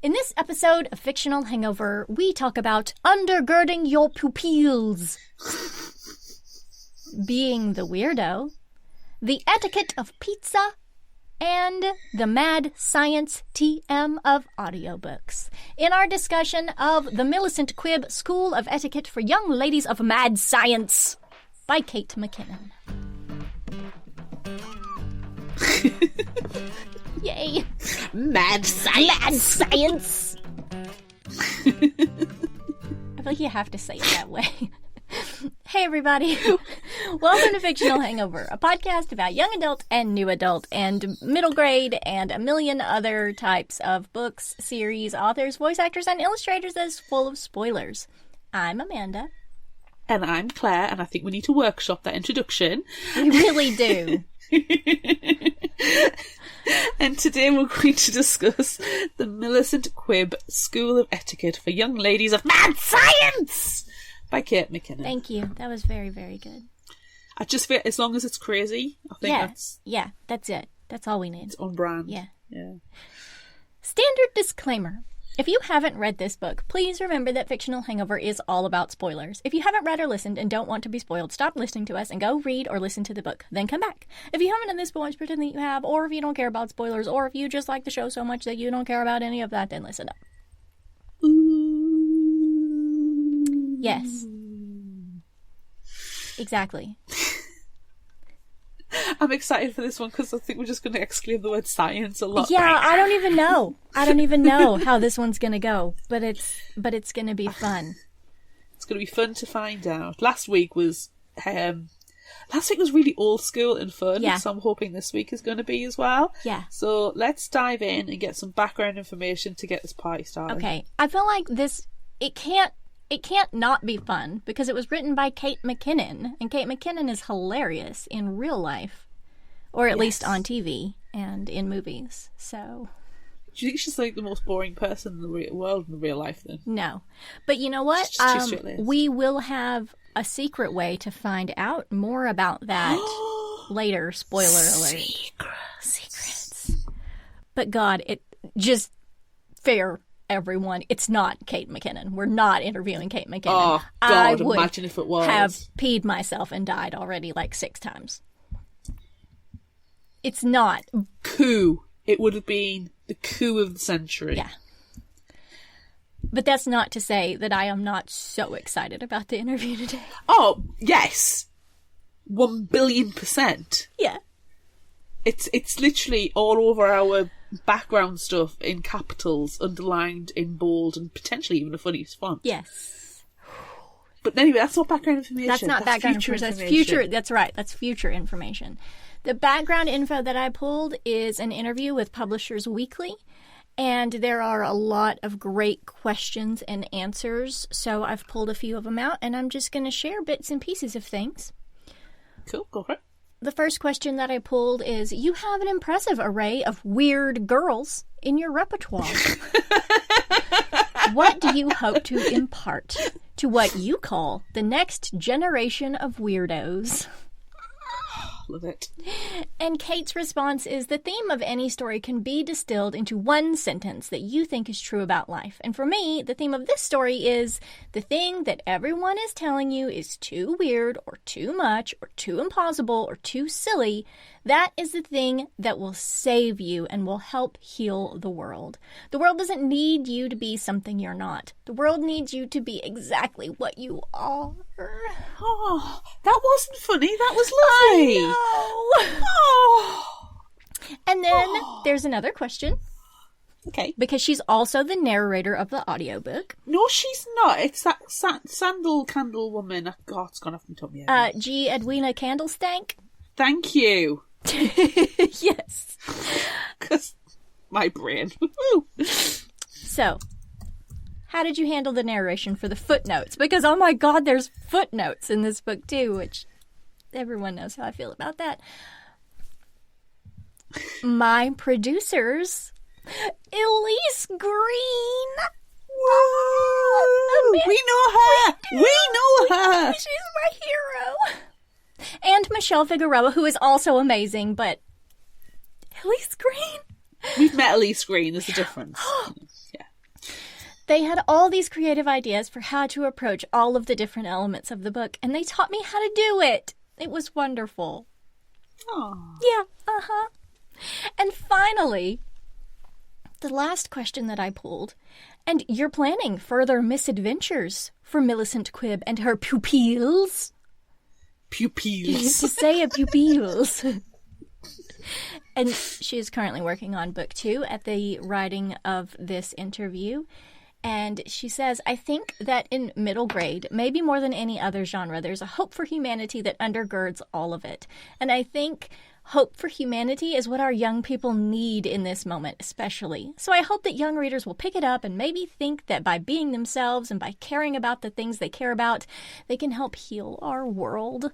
In this episode of Fictional Hangover, we talk about undergirding your pupeels, being the weirdo, the etiquette of pizza, and the mad science TM of audiobooks. In our discussion of the Millicent Quibb School of Etiquette for Young Ladies of Mad Science by Kate McKinnon. Yay! Mad science! Mad science! I feel like you have to say it that way. Hey everybody, welcome to Fictional Hangover, a podcast about young adult and new adult and middle grade and a million other types of books, series, authors, voice actors, and illustrators that is full of spoilers. I'm Amanda. And I'm Claire, and I think we need to workshop that introduction. We really do. And today we're going to discuss the Millicent Quibb School of Etiquette for Young Ladies of Mad Science by Kate McKinnon. Thank you. That was very, very good. I just feel as long as it's crazy, I think that's it. That's all we need. It's on brand. Yeah. Yeah. Standard disclaimer. If you haven't read this book, please remember that Fictional Hangover is all about spoilers. If you haven't read or listened and don't want to be spoiled, stop listening to us and go read or listen to the book. Then come back. If you haven't done this point, pretend that you have, or if you don't care about spoilers, or if you just like the show so much that you don't care about any of that, then listen up. Yes. Exactly. I'm excited for this one because I think we're just going to exclaim the word science a lot. Yeah, I don't even know. I don't even know how this one's going to go, but it's going to be fun. It's going to be fun to find out. Last week was really old school and fun, yeah. So I'm hoping this week is going to be as well. Yeah. So let's dive in and get some background information to get this party started. Okay. I feel like it can't not be fun because it was written by Kate McKinnon, and Kate McKinnon is hilarious in real life, or at least on TV and in movies. So, do you think she's like the most boring person in the world in real life then? No, but you know what? We will have a secret way to find out more about that later. Spoiler alert. Secrets. But God, it just fair. Everyone, it's not Kate McKinnon. We're not interviewing Kate McKinnon. Oh, God, I would imagine if it was. Have peed myself and died already like 6 times. It's not. Coup. It would have been the coup of the century. Yeah. But that's not to say that I am not so excited about the interview today. Oh, yes. 1,000,000,000%. Yeah. It's literally all over our background stuff in capitals, underlined in bold, and potentially even a funny font. Yes. But anyway, that's not background information. That's not background information. That's future. That's right. That's future information. The background info that I pulled is an interview with Publishers Weekly, and there are a lot of great questions and answers. So I've pulled a few of them out, and I'm just going to share bits and pieces of things. Cool. Go for it. The first question that I pulled is, you have an impressive array of weird girls in your repertoire. What do you hope to impart to what you call the next generation of weirdos? Love it. And Kate's response is, the theme of any story can be distilled into one sentence that you think is true about life. And for me, the theme of this story is, the thing that everyone is telling you is too weird or too much or too impossible or too silly. That is the thing that will save you and will help heal the world. The world doesn't need you to be something you're not. The world needs you to be exactly what you are. Oh, that wasn't funny. That was lovely. I know. Oh. And then there's another question. Okay. Because she's also the narrator of the audiobook. No, she's not. It's that sandal candle woman. God, it's gone off the top of my head. G. Edwina Candlestank. Thank you. Yes. Because my brain. So, how did you handle the narration for the footnotes? Because, oh my God, there's footnotes in this book too, which everyone knows how I feel about that. My producers, Elece Green. Woo! We know her! We know her! She's my hero. And Michelle Figueroa, who is also amazing, but Elece Green. We've met Elece Green, there's a difference. Yeah. They had all these creative ideas for how to approach all of the different elements of the book, and they taught me how to do it. It was wonderful. Aww. Yeah, uh-huh. And finally, the last question that I pulled, and you're planning further misadventures for Millicent Quibb and her pupeels. Pupeels. To say a pupils. And she is currently working on book 2 at the writing of this interview. And she says, I think that in middle grade, maybe more than any other genre, there's a hope for humanity that undergirds all of it. And I think hope for humanity is what our young people need in this moment, especially. So I hope that young readers will pick it up and maybe think that by being themselves and by caring about the things they care about, they can help heal our world.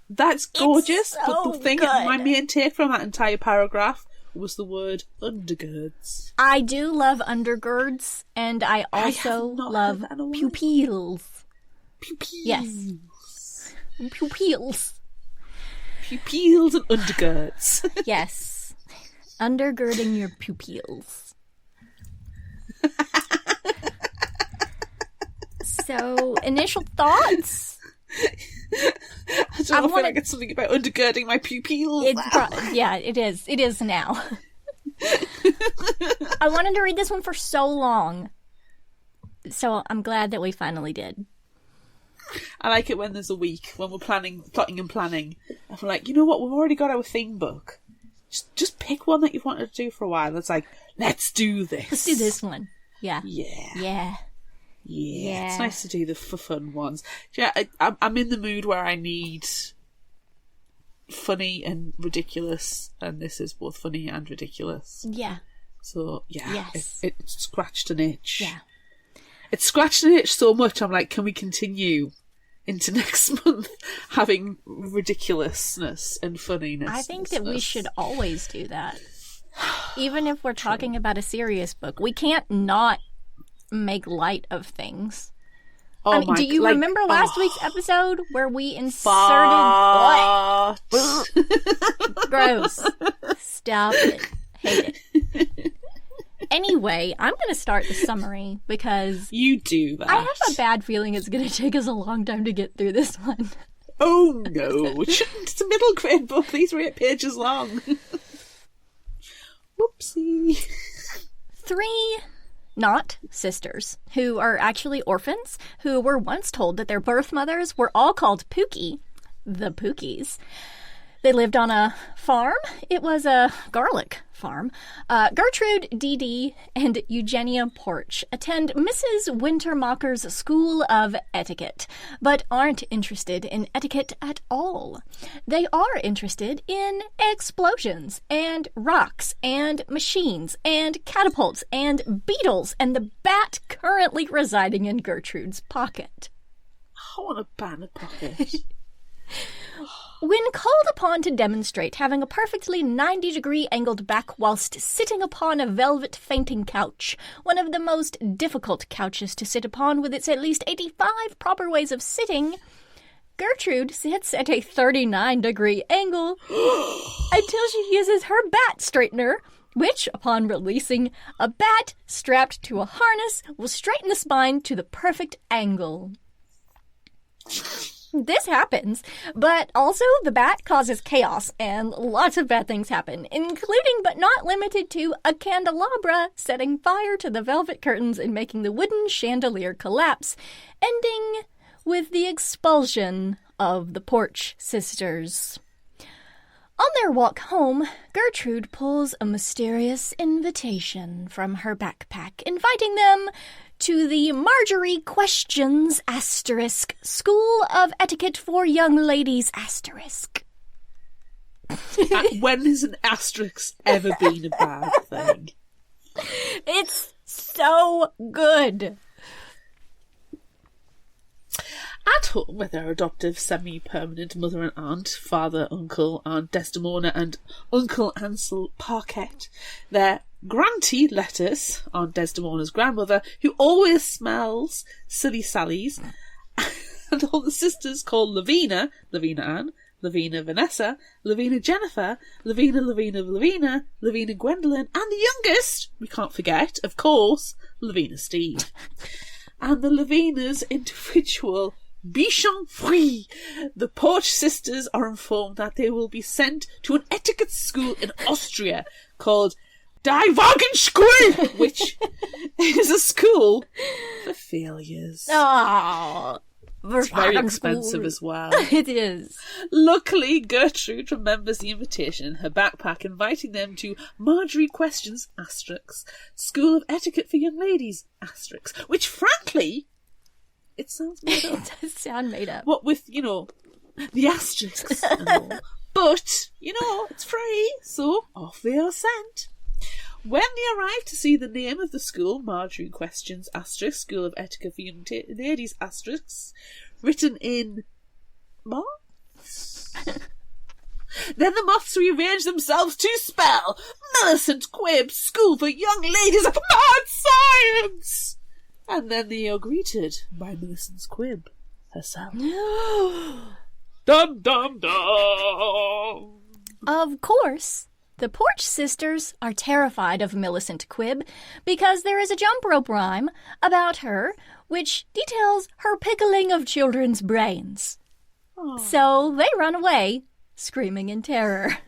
That's gorgeous, so but the thing, good. my main take from that entire paragraph was the word undergirds. I do love undergirds, and I also love pupils. Pupils. Yes. Pupils. Pupils and undergirds. Yes. Undergirding your pupils. So, initial thoughts? I don't know, I feel like it's something about undergirding my pupils. Yeah, it is. It is now. I wanted to read this one for so long. So I'm glad that we finally did. I like it when there's a week, when we're plotting and planning. And we're like, you know what, we've already got our theme book. Just pick one that you've wanted to do for a while. It's like, let's do this. Let's do this one. Yeah. Yeah. It's nice to do the fun ones. Yeah, I'm in the mood where I need funny and this is both funny and ridiculous. Yeah. So, yeah, yes. it scratched an itch. Yeah. It scratched an itch so much, I'm like, can we continue into next month having ridiculousness and funniness? I think that we should always do that. Even if we're talking about a serious book. We can't not make light of things. Do you remember last week's episode where we inserted what? Gross. Stop it. Hate it. Anyway, I'm going to start the summary because you do that. I have a bad feeling it's going to take us a long time to get through this one. Oh no, it shouldn't. It's a middle grade book. These are 8 pages long. Whoopsie. 3 not sisters, who are actually orphans, who were once told that their birth mothers were all called Pookie, the Pookies. They lived on a farm. It was a garlic farm. Gertrude, Dee Dee, and Eugenia Porch attend Mrs. Wintermacher's School of Etiquette, but aren't interested in etiquette at all. They are interested in explosions, and rocks, and machines, and catapults, and beetles, and the bat currently residing in Gertrude's pocket. I want a bat in a pocket. When called upon to demonstrate having a perfectly 90-degree angled back whilst sitting upon a velvet fainting couch, one of the most difficult couches to sit upon with its at least 85 proper ways of sitting, Gertrude sits at a 39-degree angle until she uses her bat straightener, which, upon releasing a bat strapped to a harness, will straighten the spine to the perfect angle. This happens, but also the bat causes chaos and lots of bad things happen, including but not limited to a candelabra setting fire to the velvet curtains and making the wooden chandelier collapse, ending with the expulsion of the Porch sisters. On their walk home, Gertrude pulls a mysterious invitation from her backpack, inviting them to the Marjorie Questions * School of Etiquette for Young Ladies *. When has an asterisk ever been a bad thing? It's so good. At home with their adoptive semi-permanent mother and aunt, father, uncle, Aunt Desdemona and Uncle Ansel Parquet, their grantee Lettuce, Aunt Desdemona's grandmother, who always smells Silly Sally's, and all the sisters called Lavina Ann, Lavina Vanessa, Lavina Jennifer, Lavina Gwendolyn, and the youngest, we can't forget, of course, Lavina Steve. And the Lavina's individual bichon frise. The Porch sisters are informed that they will be sent to an etiquette school in Austria called Die Wagenschule, which is a school for failures. Oh, it's very expensive as well. It is. Luckily, Gertrude remembers the invitation in her backpack, inviting them to Marjorie Questions, School of Etiquette for Young Ladies, which, frankly, it sounds made up. It does sound made up. What with, the asterisks and all. But, it's free, so off they are sent. When they arrive to see the name of the school, Marjorie Questions, School of Etiquette for Young Ladies, written in moths, then the moths rearrange themselves to spell Millicent Quibb, School for Young Ladies of Mad Science! And then they are greeted by Millicent Quibb herself. Dum dum dum! Of course, the Porch sisters are terrified of Millicent Quibb because there is a jump rope rhyme about her which details her pickling of children's brains. Aww. So they run away, screaming in terror.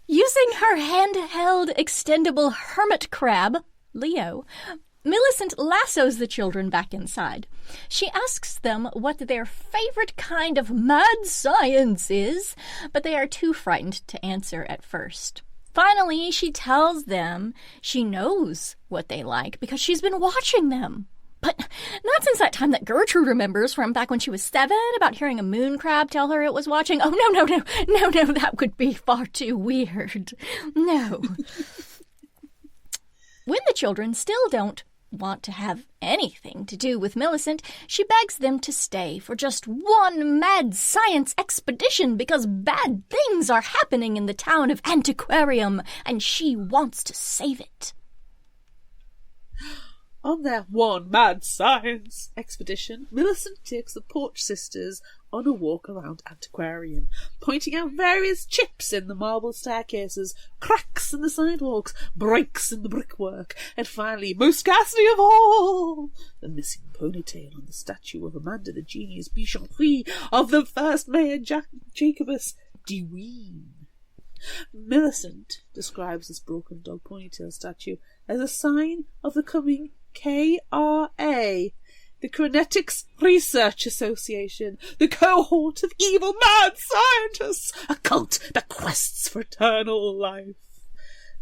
Using her handheld extendable hermit crab, Leo, Millicent lassos the children back inside. She asks them what their favorite kind of mad science is, but they are too frightened to answer at first. Finally, she tells them she knows what they like because she's been watching them. But not since that time that Gertrude remembers from back when she was 7 about hearing a moon crab tell her it was watching. Oh, no, that would be far too weird. No. When the children still don't want to have anything to do with Millicent, she begs them to stay for just one mad science expedition because bad things are happening in the town of Antiquarium and she wants to save it. On their one mad science expedition, Millicent takes the Porch sisters on a walk around Antiquarium, pointing out various chips in the marble staircases, cracks in the sidewalks, breaks in the brickwork, and finally, most ghastly of all, the missing ponytail on the statue of Amanda the Genius Bichon Frise of the first Mayor Jacobus de Ween. Millicent describes this broken dog ponytail statue as a sign of the coming KRA, the Cronetics Research Association, the cohort of evil mad scientists, a cult that quests for eternal life.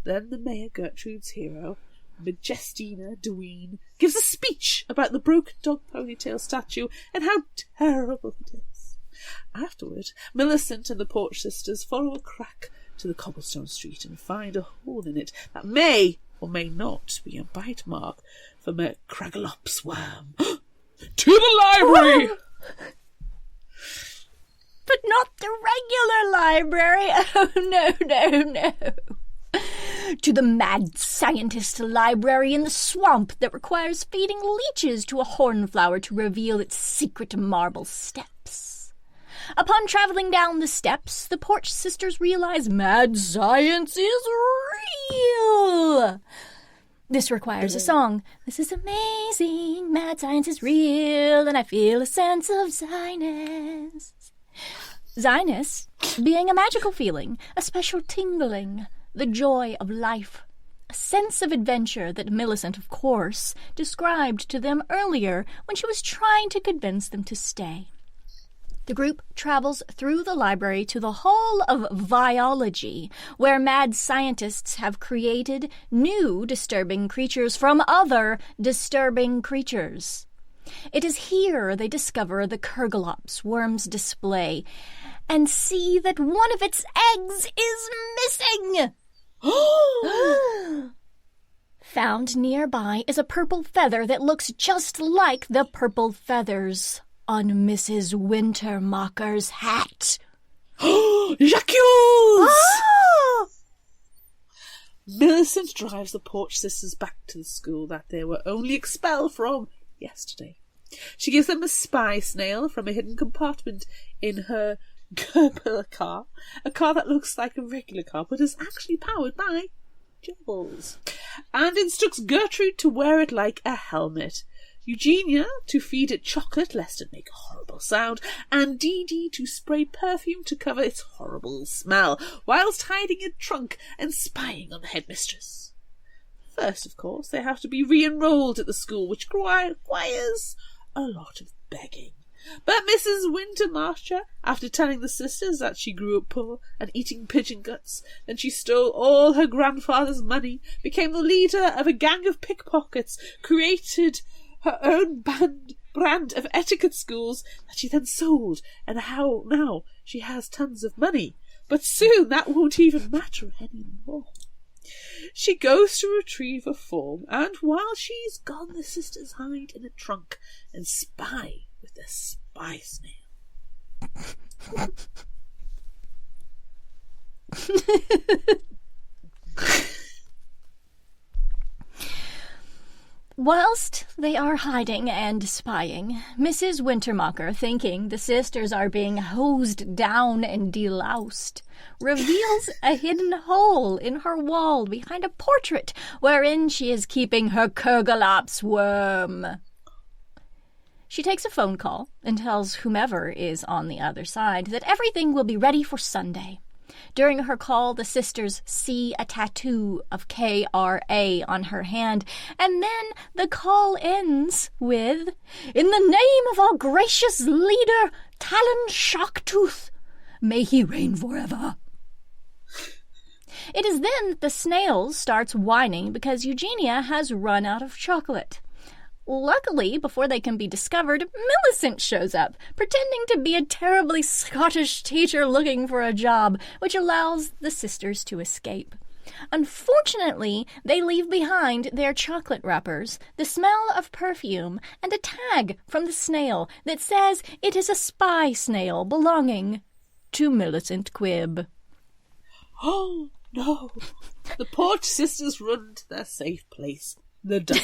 Then the Mayor Gertrude's hero, Majestina Deween, gives a speech about the broken dog ponytail statue and how terrible it is. Afterward, Millicent and the Porch sisters follow a crack to the cobblestone street and find a hole in it that may or may not be a bite mark from a Cragalops worm. To the library! But not the regular library. Oh, no. To the mad scientist library in the swamp that requires feeding leeches to a hornflower to reveal its secret marble steps. Upon traveling down the steps, the Porch sisters realize mad science is real. This requires a song. This is amazing, mad science is real, and I feel a sense of Ziness. Ziness being a magical feeling, a special tingling, the joy of life, a sense of adventure that Millicent, of course, described to them earlier when she was trying to convince them to stay. The group travels through the library to the Hall of Biology, where mad scientists have created new disturbing creatures from other disturbing creatures. It is here they discover the Kergalops worm's display and see that one of its eggs is missing. Found nearby is a purple feather that looks just like the purple feathers on Mrs. Wintermocker's hat. Jacques! Millicent drives the Porch sisters back to the school that they were only expelled from yesterday. She gives them a spy snail from a hidden compartment in her Gerber car, a car that looks like a regular car but is actually powered by gerbils. and instructs Gertrude to wear it like a helmet, Eugenia to feed it chocolate lest it make a horrible sound, and Dee Dee to spray perfume to cover its horrible smell, whilst hiding in trunk and spying on the headmistress. First, of course, they have to be re-enrolled at the school, which requires a lot of begging. But Mrs. Wintermarcher, after telling the sisters that she grew up poor and eating pigeon guts, then she stole all her grandfather's money, became the leader of a gang of pickpockets, created her own brand of etiquette schools that she then sold, and how now she has tons of money. But soon that won't even matter anymore. She goes to retrieve a form, and while she's gone, the sisters hide in a trunk and spy with the spy snail. Whilst they are hiding and spying, Mrs. Wintermacher, thinking the sisters are being hosed down and deloused, reveals a hidden hole in her wall behind a portrait wherein she is keeping her Kergolops worm. She takes a phone call and tells whomever is on the other side that everything will be ready for Sunday. During her call, the sisters see a tattoo of KRA on her hand, and then the call ends with, "In the name of our gracious leader, Talon Sharktooth, may he reign forever." It is then that the snail starts whining because Eugenia has run out of chocolate. Luckily, before they can be discovered, Millicent shows up, pretending to be a terribly Scottish teacher looking for a job, which allows the sisters to escape. Unfortunately, they leave behind their chocolate wrappers, the smell of perfume, and a tag from the snail that says it is a spy snail belonging to Millicent Quibb. Oh, no. The poor sisters run to their safe place, the dark,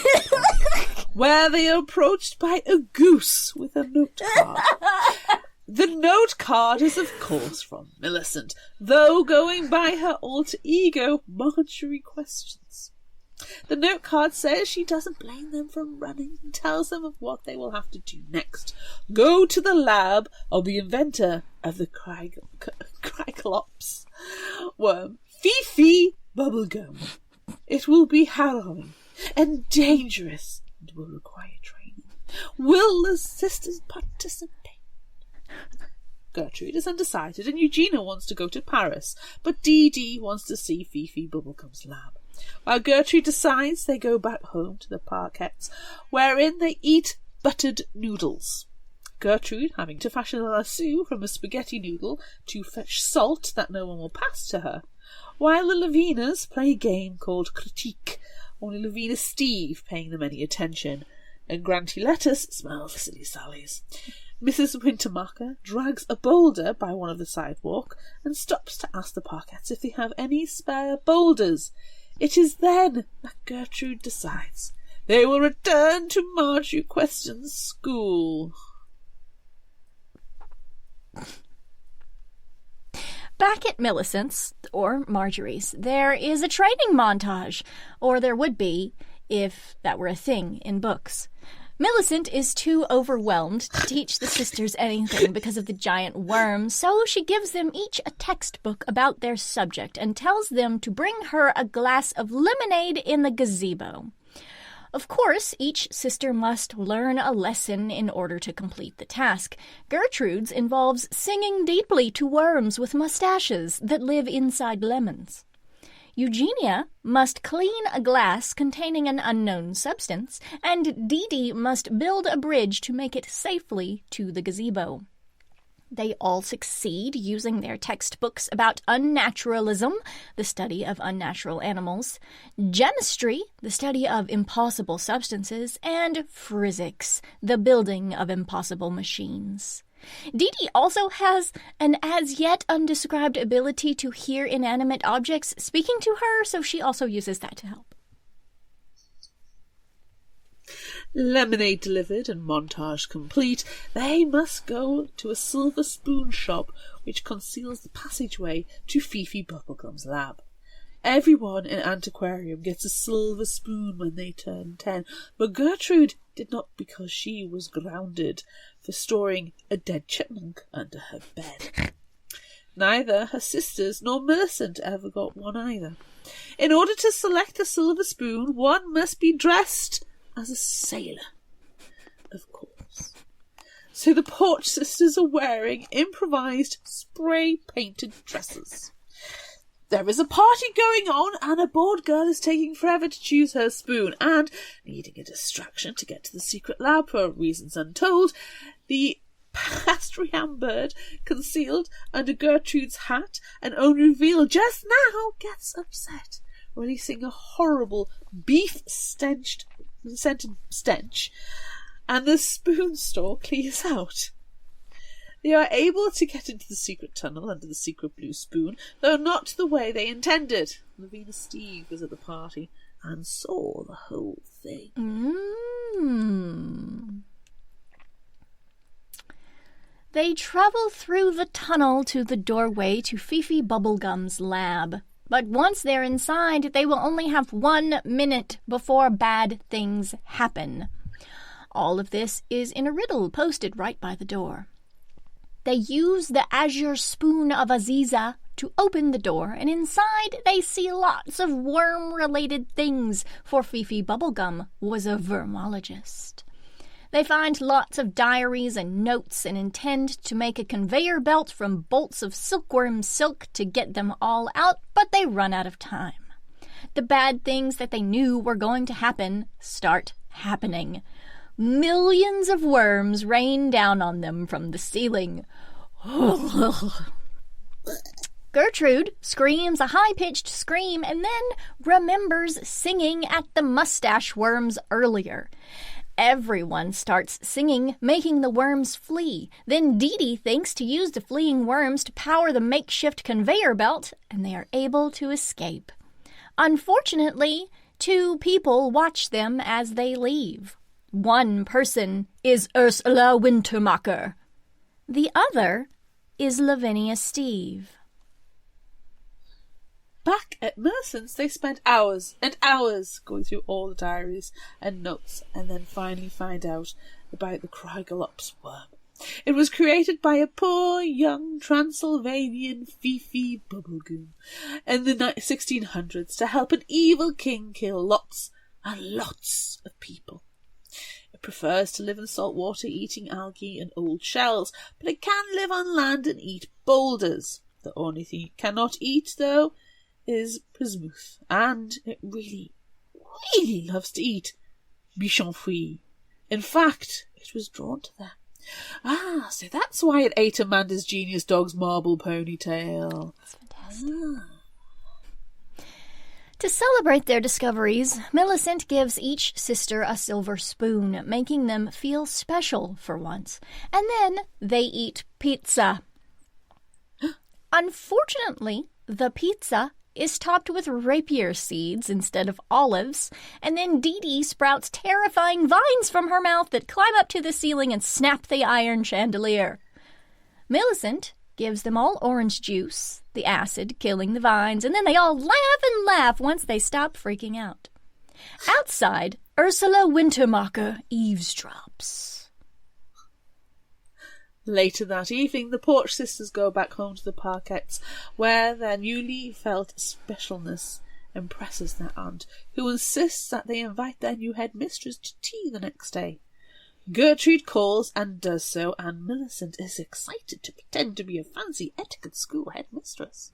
where they are approached by a goose with a note card. The note card is, of course, from Millicent, though going by her alter ego, Marjorie questions. The note card says she doesn't blame them for running and tells them of what they will have to do next. Go to the lab of the inventor of the Cricolops worm, Fifi Bubblegum. It will be harrowing and dangerous and will require training. Will the sisters participate? Gertrude is undecided and Eugenia wants to go to Paris, but Dee Dee wants to see Fifi Bubblegum's lab. While Gertrude decides, they go back home to the Parkettes, wherein they eat buttered noodles. Gertrude having to fashion a lasso from a spaghetti noodle to fetch salt that no one will pass to her, while the Lavinas play a game called Critique, only Lavina Steve paying them any attention, and Granty Lettuce smells silly sallies. Mrs. Wintermacher drags a boulder by one of the sidewalk and stops to ask the Parkettes if they have any spare boulders. It is then that Gertrude decides they will return to Marjorie Question's school. Back at Millicent's, or Marjorie's, there is a training montage, or there would be if that were a thing in books. Millicent is too overwhelmed to teach the sisters anything because of the giant worm, so she gives them each a textbook about their subject and tells them to bring her a glass of lemonade in the gazebo. Of course, each sister must learn a lesson in order to complete the task. Gertrude's involves singing deeply to worms with mustaches that live inside lemons. Eugenia must clean a glass containing an unknown substance, and Dee Dee must build a bridge to make it safely to the gazebo. They all succeed using their textbooks about unnaturalism, the study of unnatural animals, chemistry, the study of impossible substances, and physics, the building of impossible machines. Dee Dee also has an as-yet undescribed ability to hear inanimate objects speaking to her, so she also uses that to help. Lemonade delivered and montage complete, they must go to a silver spoon shop which conceals the passageway to Fifi Bubblegum's lab. Everyone in Antiquarium gets a silver spoon when they turn 10, but Gertrude did not, because she was grounded for storing a dead chipmunk under her bed. Neither her sisters nor Millicent ever got one either. In order to select a silver spoon, one must be dressed as a sailor, of course. So the Porch sisters are wearing improvised spray-painted dresses. There is a party going on, and a bored girl is taking forever to choose her spoon, and, needing a distraction to get to the secret lab for reasons untold, the Pastrian bird, concealed under Gertrude's hat and only revealed just now, gets upset, releasing a horrible beef-scented stench, and the spoon store clears out. They are able to get into the secret tunnel under the secret blue spoon, though not the way they intended. Lavina Steve was at the party and saw the whole thing. They travel through the tunnel to the doorway to Fifi Bubblegum's lab. But once they're inside, they will only have 1 minute before bad things happen. All of this is in a riddle posted right by the door. They use the azure spoon of Aziza to open the door, and inside they see lots of worm-related things, for Fifi Bubblegum was a vermologist. They find lots of diaries and notes and intend to make a conveyor belt from bolts of silkworm silk to get them all out, but they run out of time. The bad things that they knew were going to happen start happening. Millions of worms rain down on them from the ceiling. Gertrude screams a high-pitched scream and then remembers singing at the mustache worms earlier. Everyone starts singing, making the worms flee. Then Dee Dee thinks to use the fleeing worms to power the makeshift conveyor belt, and they are able to escape. Unfortunately, 2 people watch them as they leave. One person is Ursula Wintermacher. The other is Lavinia Steve. Back at Millicent's, they spent hours and hours going through all the diaries and notes, and then finally find out about the Krygalops worm. It was created by a poor young Transylvanian Fifi Bubblegum in the 1600s to help an evil king kill lots and lots of people. It prefers to live in salt water, eating algae and old shells, but it can live on land and eat boulders. The only thing it cannot eat, though, is bismuth, and it really loves to eat bichon fruits. In fact, it was drawn to them. So that's why it ate Amanda's genius dog's marble ponytail. That's fantastic. To celebrate their discoveries, Millicent gives each sister a silver spoon, making them feel special for once. And then they eat pizza. Unfortunately, the pizza is topped with rapier seeds instead of olives, and then Dee Dee sprouts terrifying vines from her mouth that climb up to the ceiling and snap the iron chandelier. Millicent gives them all orange juice, the acid killing the vines, and then they all laugh once they stop freaking out. Outside, Ursula Wintermacher eavesdrops. Later that evening, the Porch sisters go back home to the Parkettes, where their newly felt specialness impresses their aunt, who insists that they invite their new headmistress to tea the next day. Gertrude calls and does so, and Millicent is excited to pretend to be a fancy etiquette school headmistress.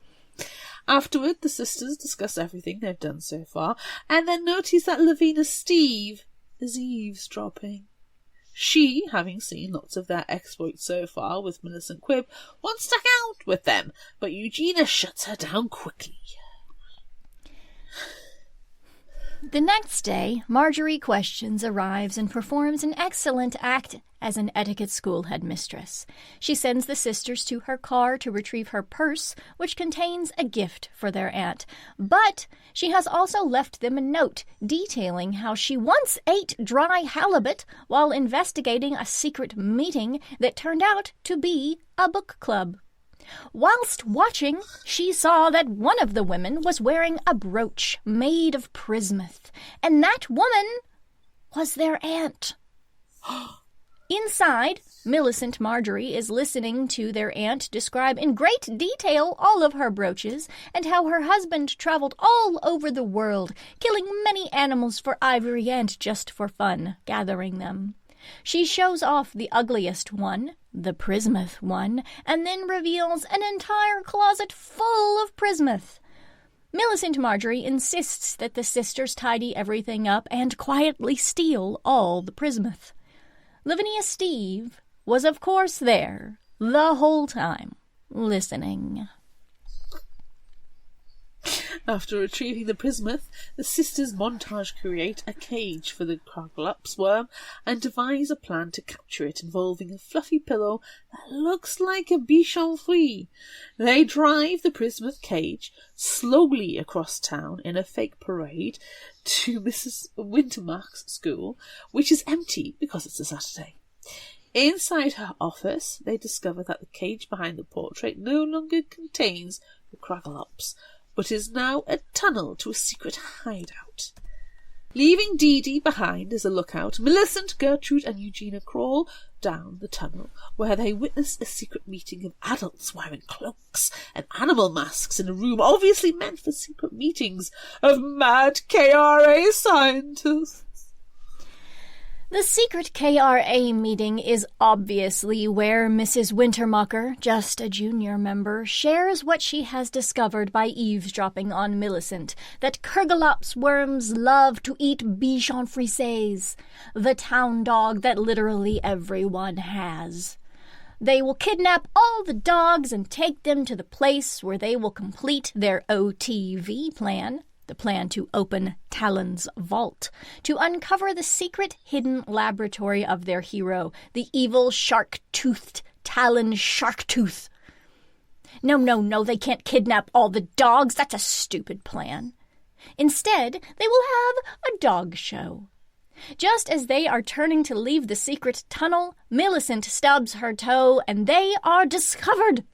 Afterward, the sisters discuss everything they've done so far, and then notice that Lavina Steve is eavesdropping. She, having seen lots of their exploits so far with Millicent Quibb, wants to hang out with them, but Eugenia shuts her down quickly. The next day, Marjorie Questions arrives and performs an excellent act as an etiquette school headmistress. She sends the sisters to her car to retrieve her purse, which contains a gift for their aunt. But she has also left them a note detailing how she once ate dry halibut while investigating a secret meeting that turned out to be a book club. Whilst watching, she saw that one of the women was wearing a brooch made of bismuth, and that woman was their aunt. Inside, Millicent Marjorie is listening to their aunt describe in great detail all of her brooches and how her husband traveled all over the world, killing many animals for ivory and just for fun, gathering them. She shows off the ugliest one, the bismuth one, and then reveals an entire closet full of bismuth. Millicent Marjorie insists that the sisters tidy everything up and quietly steal all the bismuth. Lavinia Steve was, of course, there the whole time, listening. After retrieving the bismuth, the sisters montage create a cage for the Kraglops worm and devise a plan to capture it involving a fluffy pillow that looks like a bichon frise. They drive the bismuth cage slowly across town in a fake parade to Mrs. Wintermark's school, which is empty because it's a Saturday. Inside her office, they discover that the cage behind the portrait no longer contains the Kraglops, but is now a tunnel to a secret hideout. Leaving Dee Dee behind as a lookout, Millicent, Gertrude and Eugenia crawl down the tunnel, where they witness a secret meeting of adults wearing cloaks and animal masks in a room obviously meant for secret meetings of mad KRA scientists. The secret KRA meeting is obviously where Mrs. Wintermacher, just a junior member, shares what she has discovered by eavesdropping on Millicent, that Kraglops worms love to eat bichon frises, the town dog that literally everyone has. They will kidnap all the dogs and take them to the place where they will complete their OTV plan, the plan to open Talon's vault, to uncover the secret hidden laboratory of their hero, the evil shark-toothed Talon Sharktooth. No, they can't kidnap all the dogs. That's a stupid plan. Instead, they will have a dog show. Just as they are turning to leave the secret tunnel, Millicent stubs her toe, and they are discovered.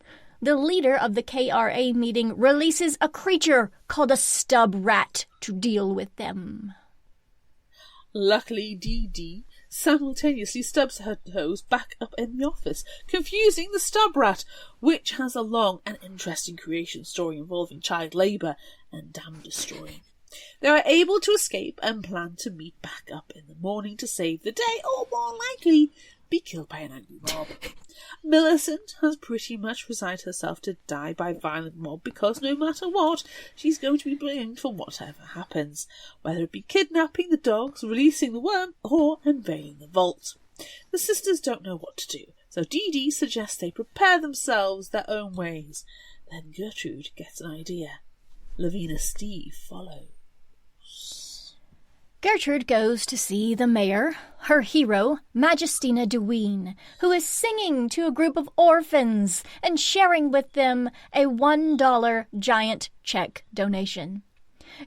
The leader of the KRA meeting releases a creature called a stub rat to deal with them. Luckily, Dee Dee simultaneously stubs her toes back up in the office, confusing the stub rat, which has a long and interesting creation story involving child labour and dam destroying. They are able to escape and plan to meet back up in the morning to save the day, or more likely, be killed by an angry mob. Millicent has pretty much resigned herself to die by violent mob because no matter what, she's going to be blamed for whatever happens, whether it be kidnapping the dogs, releasing the worm, or unveiling the vault. The sisters don't know what to do, so Dee Dee suggests they prepare themselves their own ways. Then Gertrude gets an idea. Lavinia Steve follows. Gertrude goes to see the mayor, her hero, Majestina DeWeen, who is singing to a group of orphans and sharing with them a $1 giant check donation.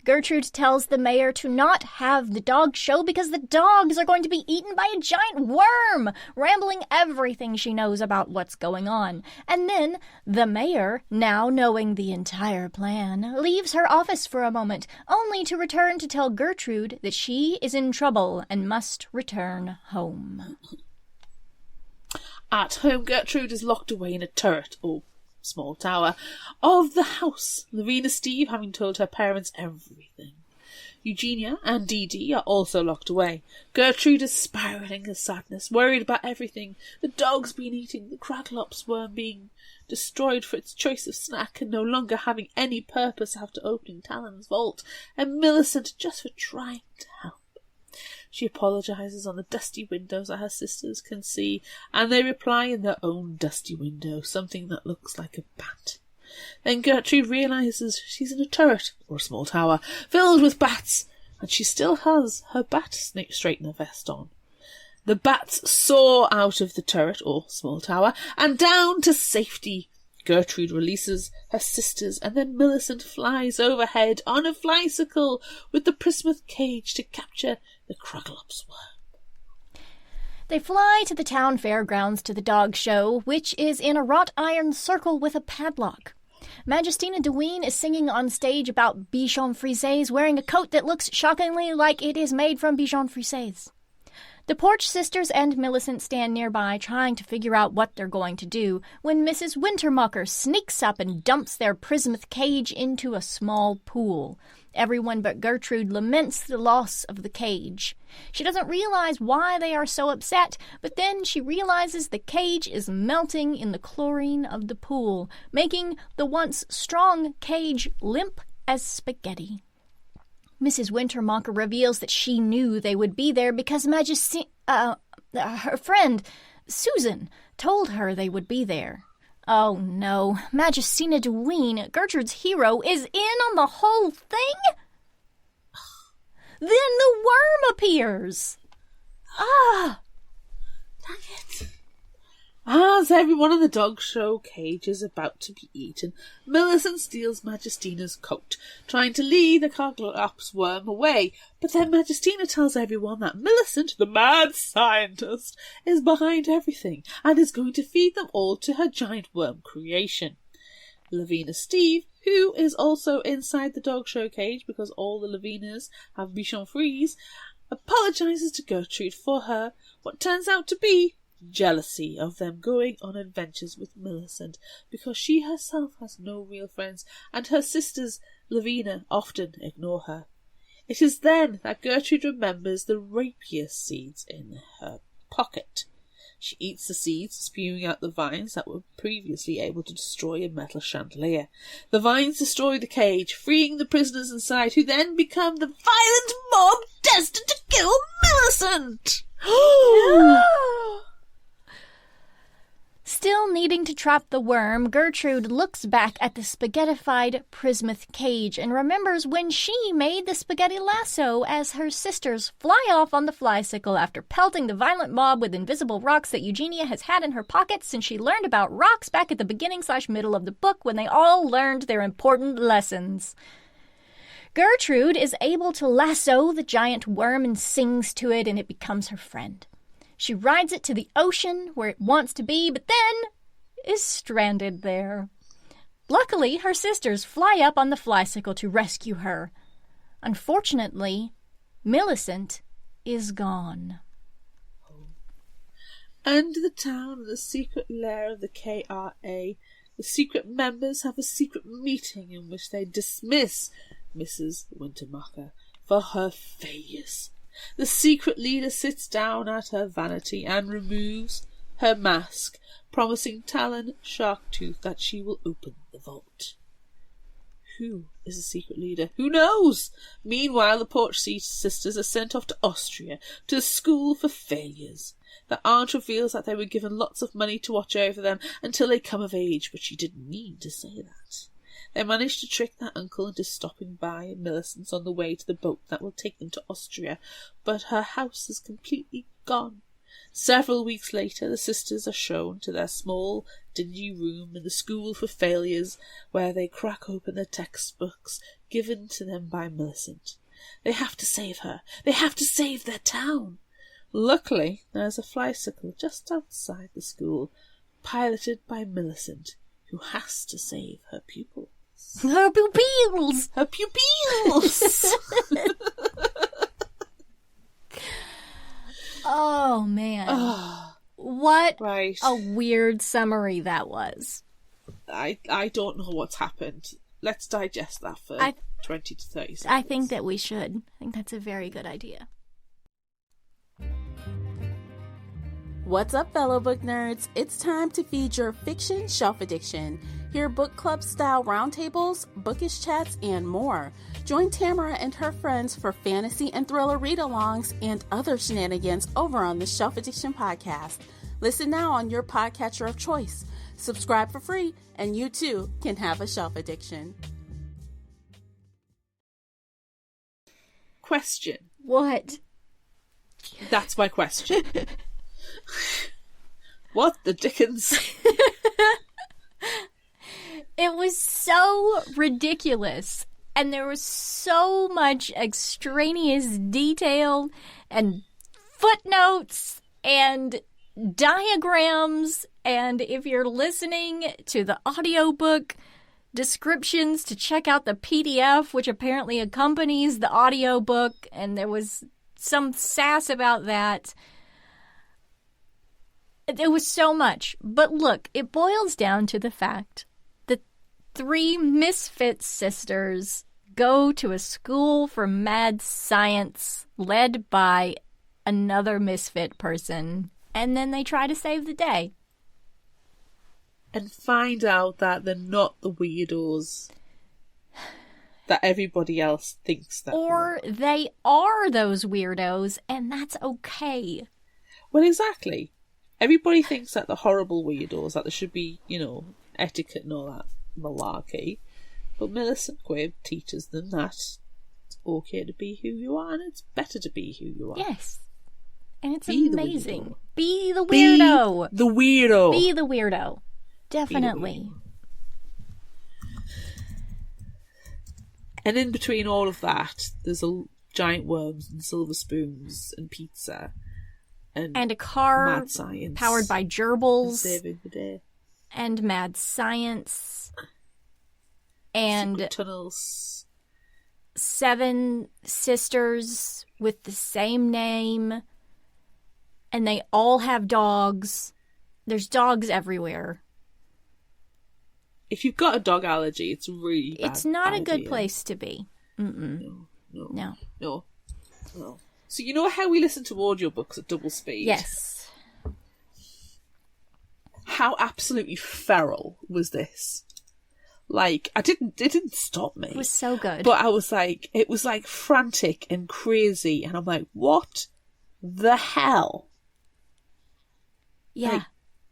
Gertrude tells the mayor to not have the dog show because the dogs are going to be eaten by a giant worm, rambling everything she knows about what's going on. And then the mayor, now knowing the entire plan, leaves her office for a moment, only to return to tell Gertrude that she is in trouble and must return home. At home, Gertrude is locked away in a turret, or small tower, of the house, Lavinia Steve having told her parents everything. Eugenia and Dee Dee are also locked away. Gertrude is spiralling in sadness, worried about everything. The dogs being eaten, the Kraglops worm being destroyed for its choice of snack and no longer having any purpose after opening Talon's vault, and Millicent just for trying to help. She apologises on the dusty windows that her sisters can see, and they reply in their own dusty window, something that looks like a bat. Then Gertrude realises she's in a turret, or a small tower, filled with bats, and she still has her bat straightener vest on. The bats soar out of the turret, or small tower, and down to safety. Gertrude releases her sisters, and then Millicent flies overhead on a flycicle with the bismuth cage to capture the Kraglops worm. They fly to the town fairgrounds to the dog show, which is in a wrought iron circle with a padlock. Majestina Deween is singing on stage about Bichon Frises, wearing a coat that looks shockingly like it is made from Bichon Frises. The Porch Sisters and Millicent stand nearby, trying to figure out what they're going to do, when Mrs. Wintermucker sneaks up and dumps their Prismuth cage into a small pool. Everyone but Gertrude laments the loss of the cage. She doesn't realize why they are so upset, but then she realizes the cage is melting in the chlorine of the pool, making the once strong cage limp as spaghetti. Mrs. Wintermocker reveals that she knew they would be there because her friend, Susan, told her they would be there. Oh no, Majestina Deween, Gertrude's hero, is in on the whole thing? Then the worm appears! Ah! Dang it. As everyone in the dog show cage is about to be eaten, Millicent steals Majestina's coat, trying to lead the Coglops worm away. But then Majestina tells everyone that Millicent, the mad scientist, is behind everything and is going to feed them all to her giant worm creation. Lavina Steve, who is also inside the dog show cage because all the Lavinas have Bichon Frise, apologises to Gertrude for her what turns out to be jealousy of them going on adventures with Millicent, because she herself has no real friends and her sisters, Lavina, often ignore her. It is then that Gertrude remembers the rapier seeds in her pocket. She eats the seeds, spewing out the vines that were previously able to destroy a metal chandelier. The vines destroy the cage, freeing the prisoners inside, who then become the violent mob destined to kill Millicent! Still needing to trap the worm, Gertrude looks back at the spaghettified Prismuth cage and remembers when she made the spaghetti lasso as her sisters fly off on the flysicle after pelting the violent mob with invisible rocks that Eugenia has had in her pockets since she learned about rocks back at the beginning/middle of the book when they all learned their important lessons. Gertrude is able to lasso the giant worm and sings to it, and it becomes her friend. She rides it to the ocean where it wants to be, but then is stranded there. Luckily, her sisters fly up on the flysicle to rescue her. Unfortunately, Millicent is gone. Under the town, in the secret lair of the KRA, the secret members have a secret meeting in which they dismiss Mrs. Wintermucker for her failures. The secret leader sits down at her vanity and removes her mask, promising Talon Sharktooth that she will open the vault. Who is the secret leader? Who knows? Meanwhile, the Porch Sisters are sent off to Austria, to the school for failures. The aunt reveals that they were given lots of money to watch over them until they come of age, but she didn't mean to say that. They manage to trick their uncle into stopping by at Millicent's on the way to the boat that will take them to Austria, but her house is completely gone. Several weeks later, the sisters are shown to their small, dingy room in the school for failures, where they crack open the textbooks given to them by Millicent. They have to save her. They have to save their town. Luckily, there's a flysicle just outside the school, piloted by Millicent, who has to save her pupils. Her pupils! Her pupils! Oh, man. What right. a weird summary that was. I don't know what's happened. Let's digest that for 20 to 30 seconds. I think that we should. I think that's a very good idea. What's up, fellow book nerds? It's time to feed your fiction shelf addiction. Hear book club style roundtables, bookish chats, and more. Join Tamara and her friends for fantasy and thriller read-alongs and other shenanigans over on the Shelf Addiction podcast. Listen now on your podcatcher of choice. Subscribe for free, and you too can have a shelf addiction. Question. What? That's my question. What the dickens? It was so ridiculous, and there was so much extraneous detail and footnotes and diagrams. And if you're listening to the audiobook, descriptions to check out the PDF, which apparently accompanies the audiobook. And there was some sass about that. There was so much. But look, it boils down to the fact that 3 misfit sisters go to a school for mad science led by another misfit person, and then they try to save the day. And find out that they're not the weirdos that everybody else thinks that Or they are those weirdos, and that's okay. Well, exactly. Everybody thinks that the horrible weirdos, that there should be, etiquette and all that malarkey. But Millicent Quibb teaches them that it's okay to be who you are, and it's better to be who you are. Yes. And it's Be amazing. Be the weirdo. Be the weirdo. Be the weirdo. Definitely. And in between all of that, there's giant worms and silver spoons and pizza. And a car mad science powered by gerbils. And saving the day. And mad science. And secret tunnels. 7 sisters with the same name. And they all have dogs. There's dogs everywhere. If you've got a dog allergy, it's really bad. It's not a good idea. place to be. No. So you know how we listen to audiobooks at double speed? Yes. How absolutely feral was this? Like, it didn't stop me. It was so good. But I was like, it was like frantic and crazy, and I'm like, what the hell? Yeah.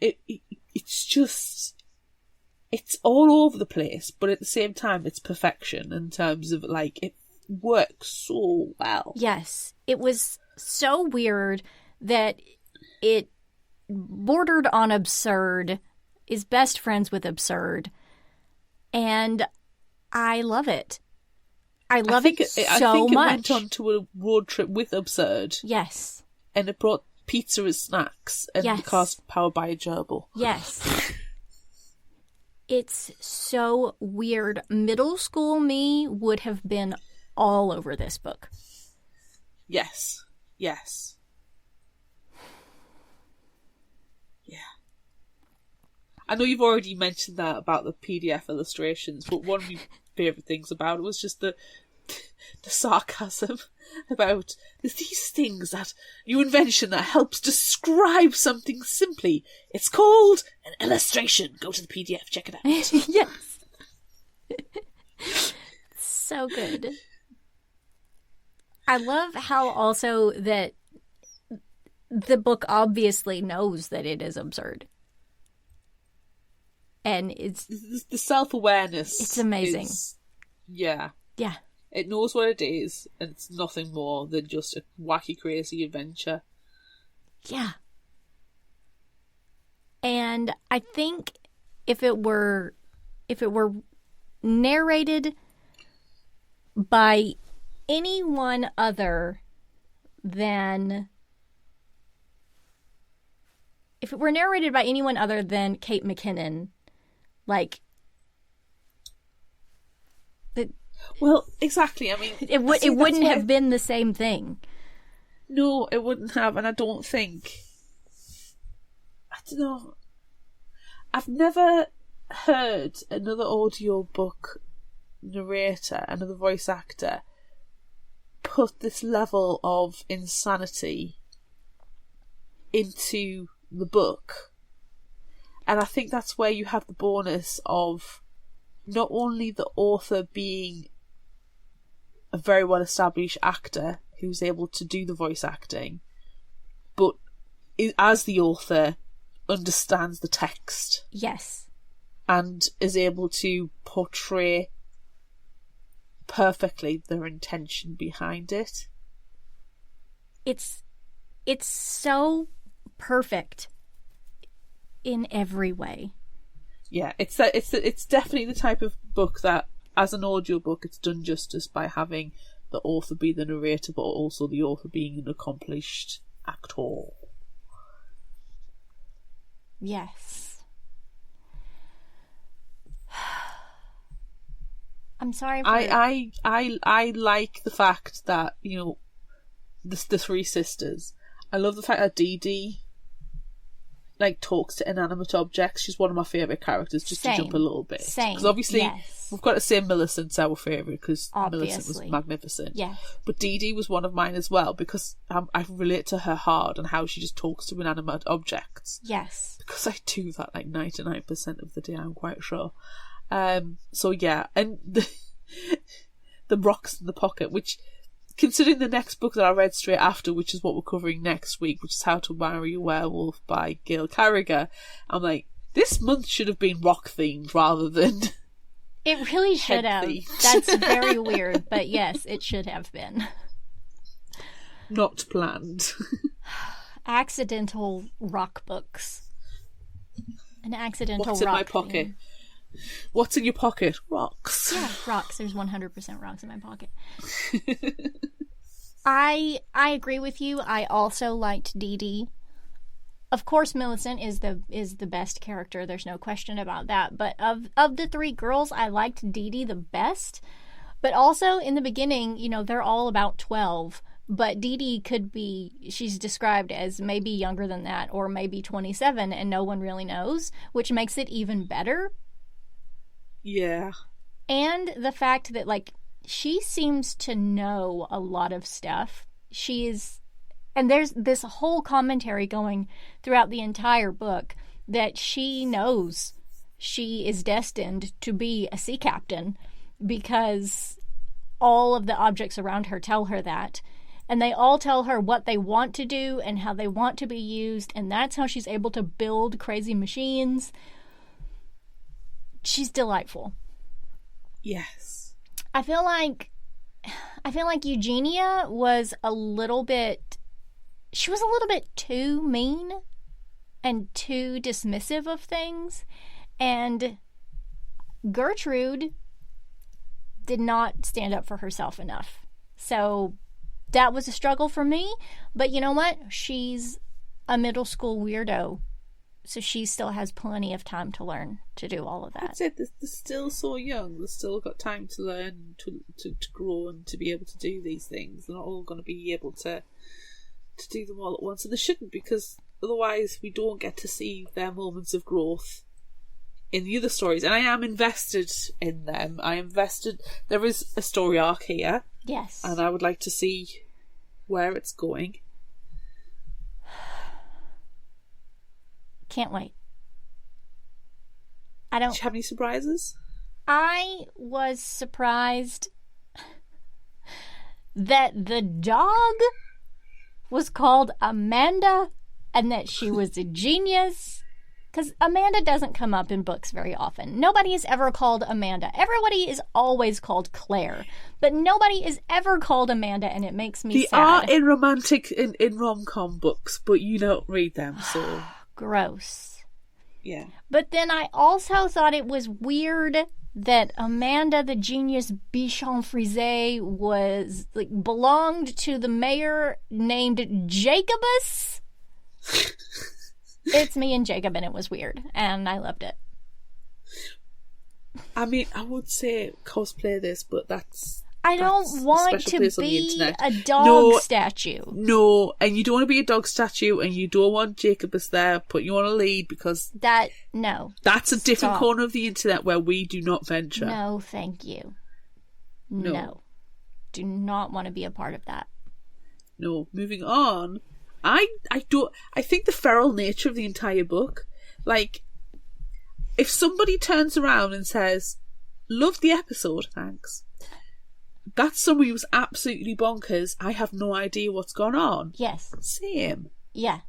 Like, it's just, it's all over the place, but at the same time, it's perfection in terms of, like, it works so well. Yes. It was so weird that it bordered on absurd, is best friends with absurd, and I love it. I love it so much. I think it went on to a road trip with Absurd. Yes. And it brought pizza as snacks, and the car's powered by a gerbil. Yes. It's so weird. Middle school me would have been all over this book. Yes. Yeah. I know you've already mentioned that about the PDF illustrations, but one of my favourite things about it was just the sarcasm about there's these things that new invention that helps describe something simply. It's called an illustration. Go to the PDF, check it out. Yes. So good. I love how also that the book obviously knows that it is absurd. And it's the self-awareness. It's amazing. Yeah. It knows what it is, and it's nothing more than just a wacky, crazy adventure. Yeah. And I think if it were narrated by anyone other than Kate McKinnon, like, well, exactly. I mean, it wouldn't have been the same thing. No, it wouldn't have, and I don't know. I've never heard another audiobook narrator, another voice actor, put this level of insanity into the book. And I think that's where you have the bonus of not only the author being a very well-established actor who's able to do the voice acting, but as the author understands the text. Yes. And is able to portray perfectly their intention behind it. It's so perfect in every way. Yeah, it's definitely the type of book that, as an audiobook, it's done justice by having the author be the narrator, but also the author being an accomplished actor. Yes. I'm sorry for... I like the fact that, you know, the three sisters. I love the fact that Dee Dee, like, talks to inanimate objects. She's one of my favourite characters, just to jump a little bit. Same. Because obviously, yes. we've got to say Millicent's our favourite, because Millicent was magnificent. Yes. But Dee Dee was one of mine as well, because I relate to her hard and how she just talks to inanimate objects. Yes. Because I do that, like, 99% of the day, I'm quite sure. So, yeah. And the rocks in the pocket, which... Considering the next book that I read straight after, which is what we're covering next week, which is How to Marry a Werewolf by Gail Carriger, I'm like, this month should have been rock themed rather than... It really should have. That's very weird, but yes, it should have been. Not planned. Accidental rock books. An accidental What's rock in my pocket? Theme. What's in your pocket? Rocks. Yeah, rocks. There's 100% rocks in my pocket. I agree with you. I also liked Dee Dee. Of course, Millicent is the best character. There's no question about that. But of the three girls, I liked Dee Dee the best. But also, in the beginning, you know, they're all about 12. But Dee Dee could be, she's described as maybe younger than that, or maybe 27, and no one really knows, which makes it even better. Yeah. And the fact that, like, she seems to know a lot of stuff. And there's this whole commentary going throughout the entire book that she knows she is destined to be a sea captain because all of the objects around her tell her that. And they all tell her what they want to do and how they want to be used, and that's how she's able to build crazy machines. She's delightful. Yes. I feel like Eugenia was a little bit too mean and too dismissive of things, and Gertrude did not stand up for herself enough. So that was a struggle for me, but you know what? She's a middle school weirdo. So she still has plenty of time to learn to do all of that. That's it. They're still so young. They've still got time to learn, to grow, and to be able to do these things. They're not all going to be able to do them all at once. And they shouldn't, because otherwise we don't get to see their moments of growth in the other stories. And I am invested in them. There is a story arc here. Yes. And I would like to see where it's going. Can't wait. Do you have any surprises? I was surprised that the dog was called Amanda and that she was a genius. Because Amanda doesn't come up in books very often. Nobody is ever called Amanda. Everybody is always called Claire. But nobody is ever called Amanda, and it makes me sad. They are in romantic, in rom-com books, but you don't read them, so... Gross. Yeah. But then I also thought it was weird that Amanda, the genius Bichon Frise, was belonged to the mayor named Jacobus. It's me and Jacob, and it was weird, and I loved it. I mean, I would say cosplay this, but I don't want to be a dog statue. No, and you don't want to be a dog statue, and you don't want Jacobus there, put you on a lead, because... No. That's a different corner of the internet where we do not venture. No, thank you. No. Do not want to be a part of that. No, moving on. I think the feral nature of the entire book, like, if somebody turns around and says, "Loved the episode, thanks," that summary was absolutely bonkers. I have no idea what's gone on. Yes. Same. Yeah.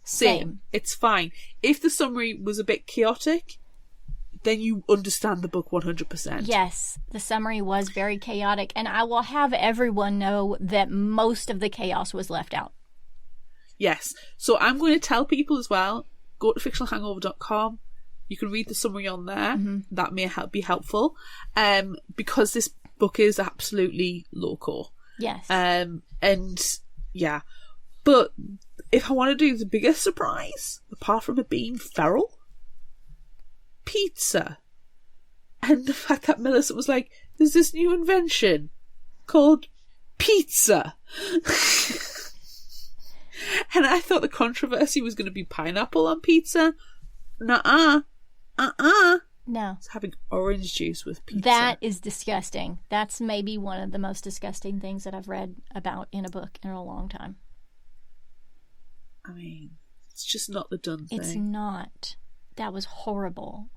Same. It's fine. If the summary was a bit chaotic, then you understand the book 100%. Yes, the summary was very chaotic, and I will have everyone know that most of the chaos was left out. Yes. So I'm going to tell people as well, go to fictionalhangover.com. You can read the summary on there. Mm-hmm. That may be helpful. Because this book is absolutely loco. Yes. And yeah. But if I want to do the biggest surprise, apart from it being feral, pizza. And the fact that Millicent was like, there's this new invention called pizza. And I thought the controversy was going to be pineapple on pizza. Nuh-uh. No. It's having orange juice with pizza. That is disgusting. That's maybe one of the most disgusting things that I've read about in a book in a long time. I mean, it's just not the done thing. It's not. That was horrible.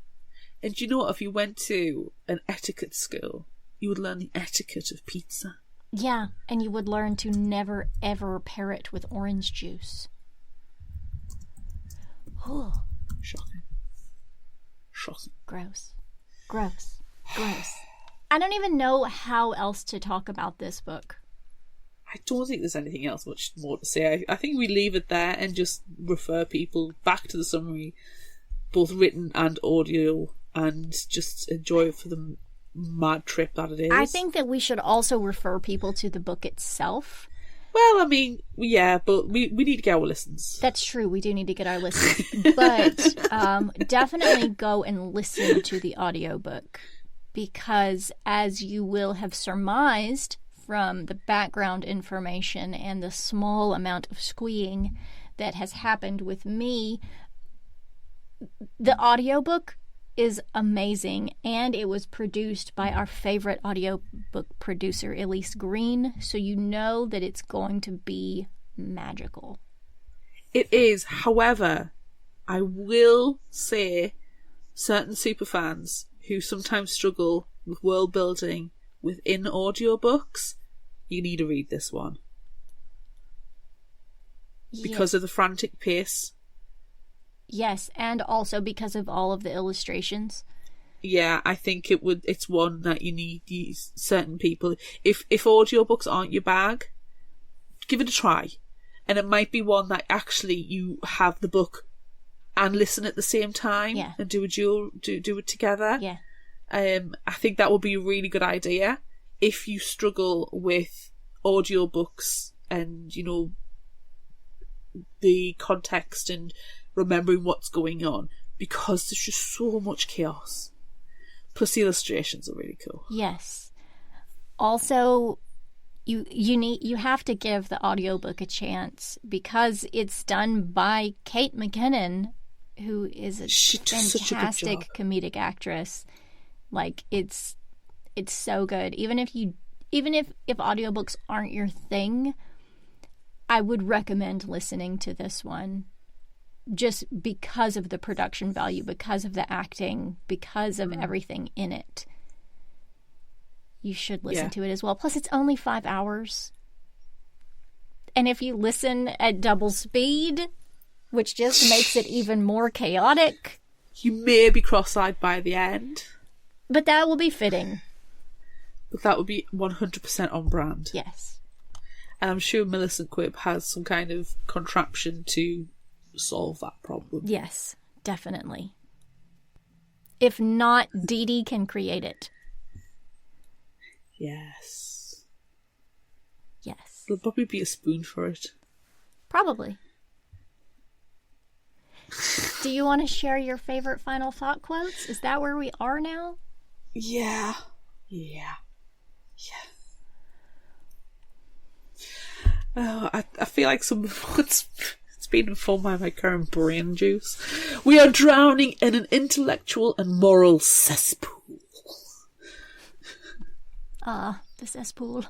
And do you know what? If you went to an etiquette school, you would learn the etiquette of pizza. Yeah, and you would learn to never, ever pair it with orange juice. Oh. Shocking. Gross. I don't even know how else to talk about this book. I don't think there's anything else much more to say. I think we leave it there and just refer people back to the summary, both written and audio, and just enjoy it for the mad trip that it is. I think that we should also refer people to the book itself. Well, I mean, yeah, but we need to get our listens. That's true. We do need to get our listens. But definitely go and listen to the audiobook, because as you will have surmised from the background information and the small amount of squeeing that has happened with me, the audiobook is amazing, and it was produced by our favorite audiobook producer, Elece Green, so you know that it's going to be magical. It is. However, I will say certain superfans who sometimes struggle with world building within audiobooks, you need to read this one. Because of the frantic pace. Yes, and also because of all of the illustrations. Yeah, I think it's one that you need certain people. If audiobooks aren't your bag, give it a try. And it might be one that actually you have the book and listen at the same time, and do it together. Yeah. I think that would be a really good idea if you struggle with audiobooks and, you know, the context and remembering what's going on, because there's just so much chaos. Plus the illustrations are really cool. Yes. Also, you have to give the audiobook a chance, because it's done by Kate McKinnon, who is a fantastic comedic actress. Like, it's so good. Even if audiobooks aren't your thing, I would recommend listening to this one, just because of the production value, because of the acting, because of everything in it. You should listen to it as well. Plus, it's only 5 hours. And if you listen at double speed, which just makes it even more chaotic, you may be cross-eyed by the end. But that will be fitting. But that would be 100% on brand. Yes. And I'm sure Millicent Quibb has some kind of contraption to solve that problem. Yes, definitely. If not, Dee Dee can create it. Yes. Yes. There'll probably be a spoon for it. Probably. Do you want to share your favorite final thought quotes? Is that where we are now? Yeah. Oh, I feel like some of it's been informed by my current brain juice. We are drowning in an intellectual and moral cesspool. The cesspool.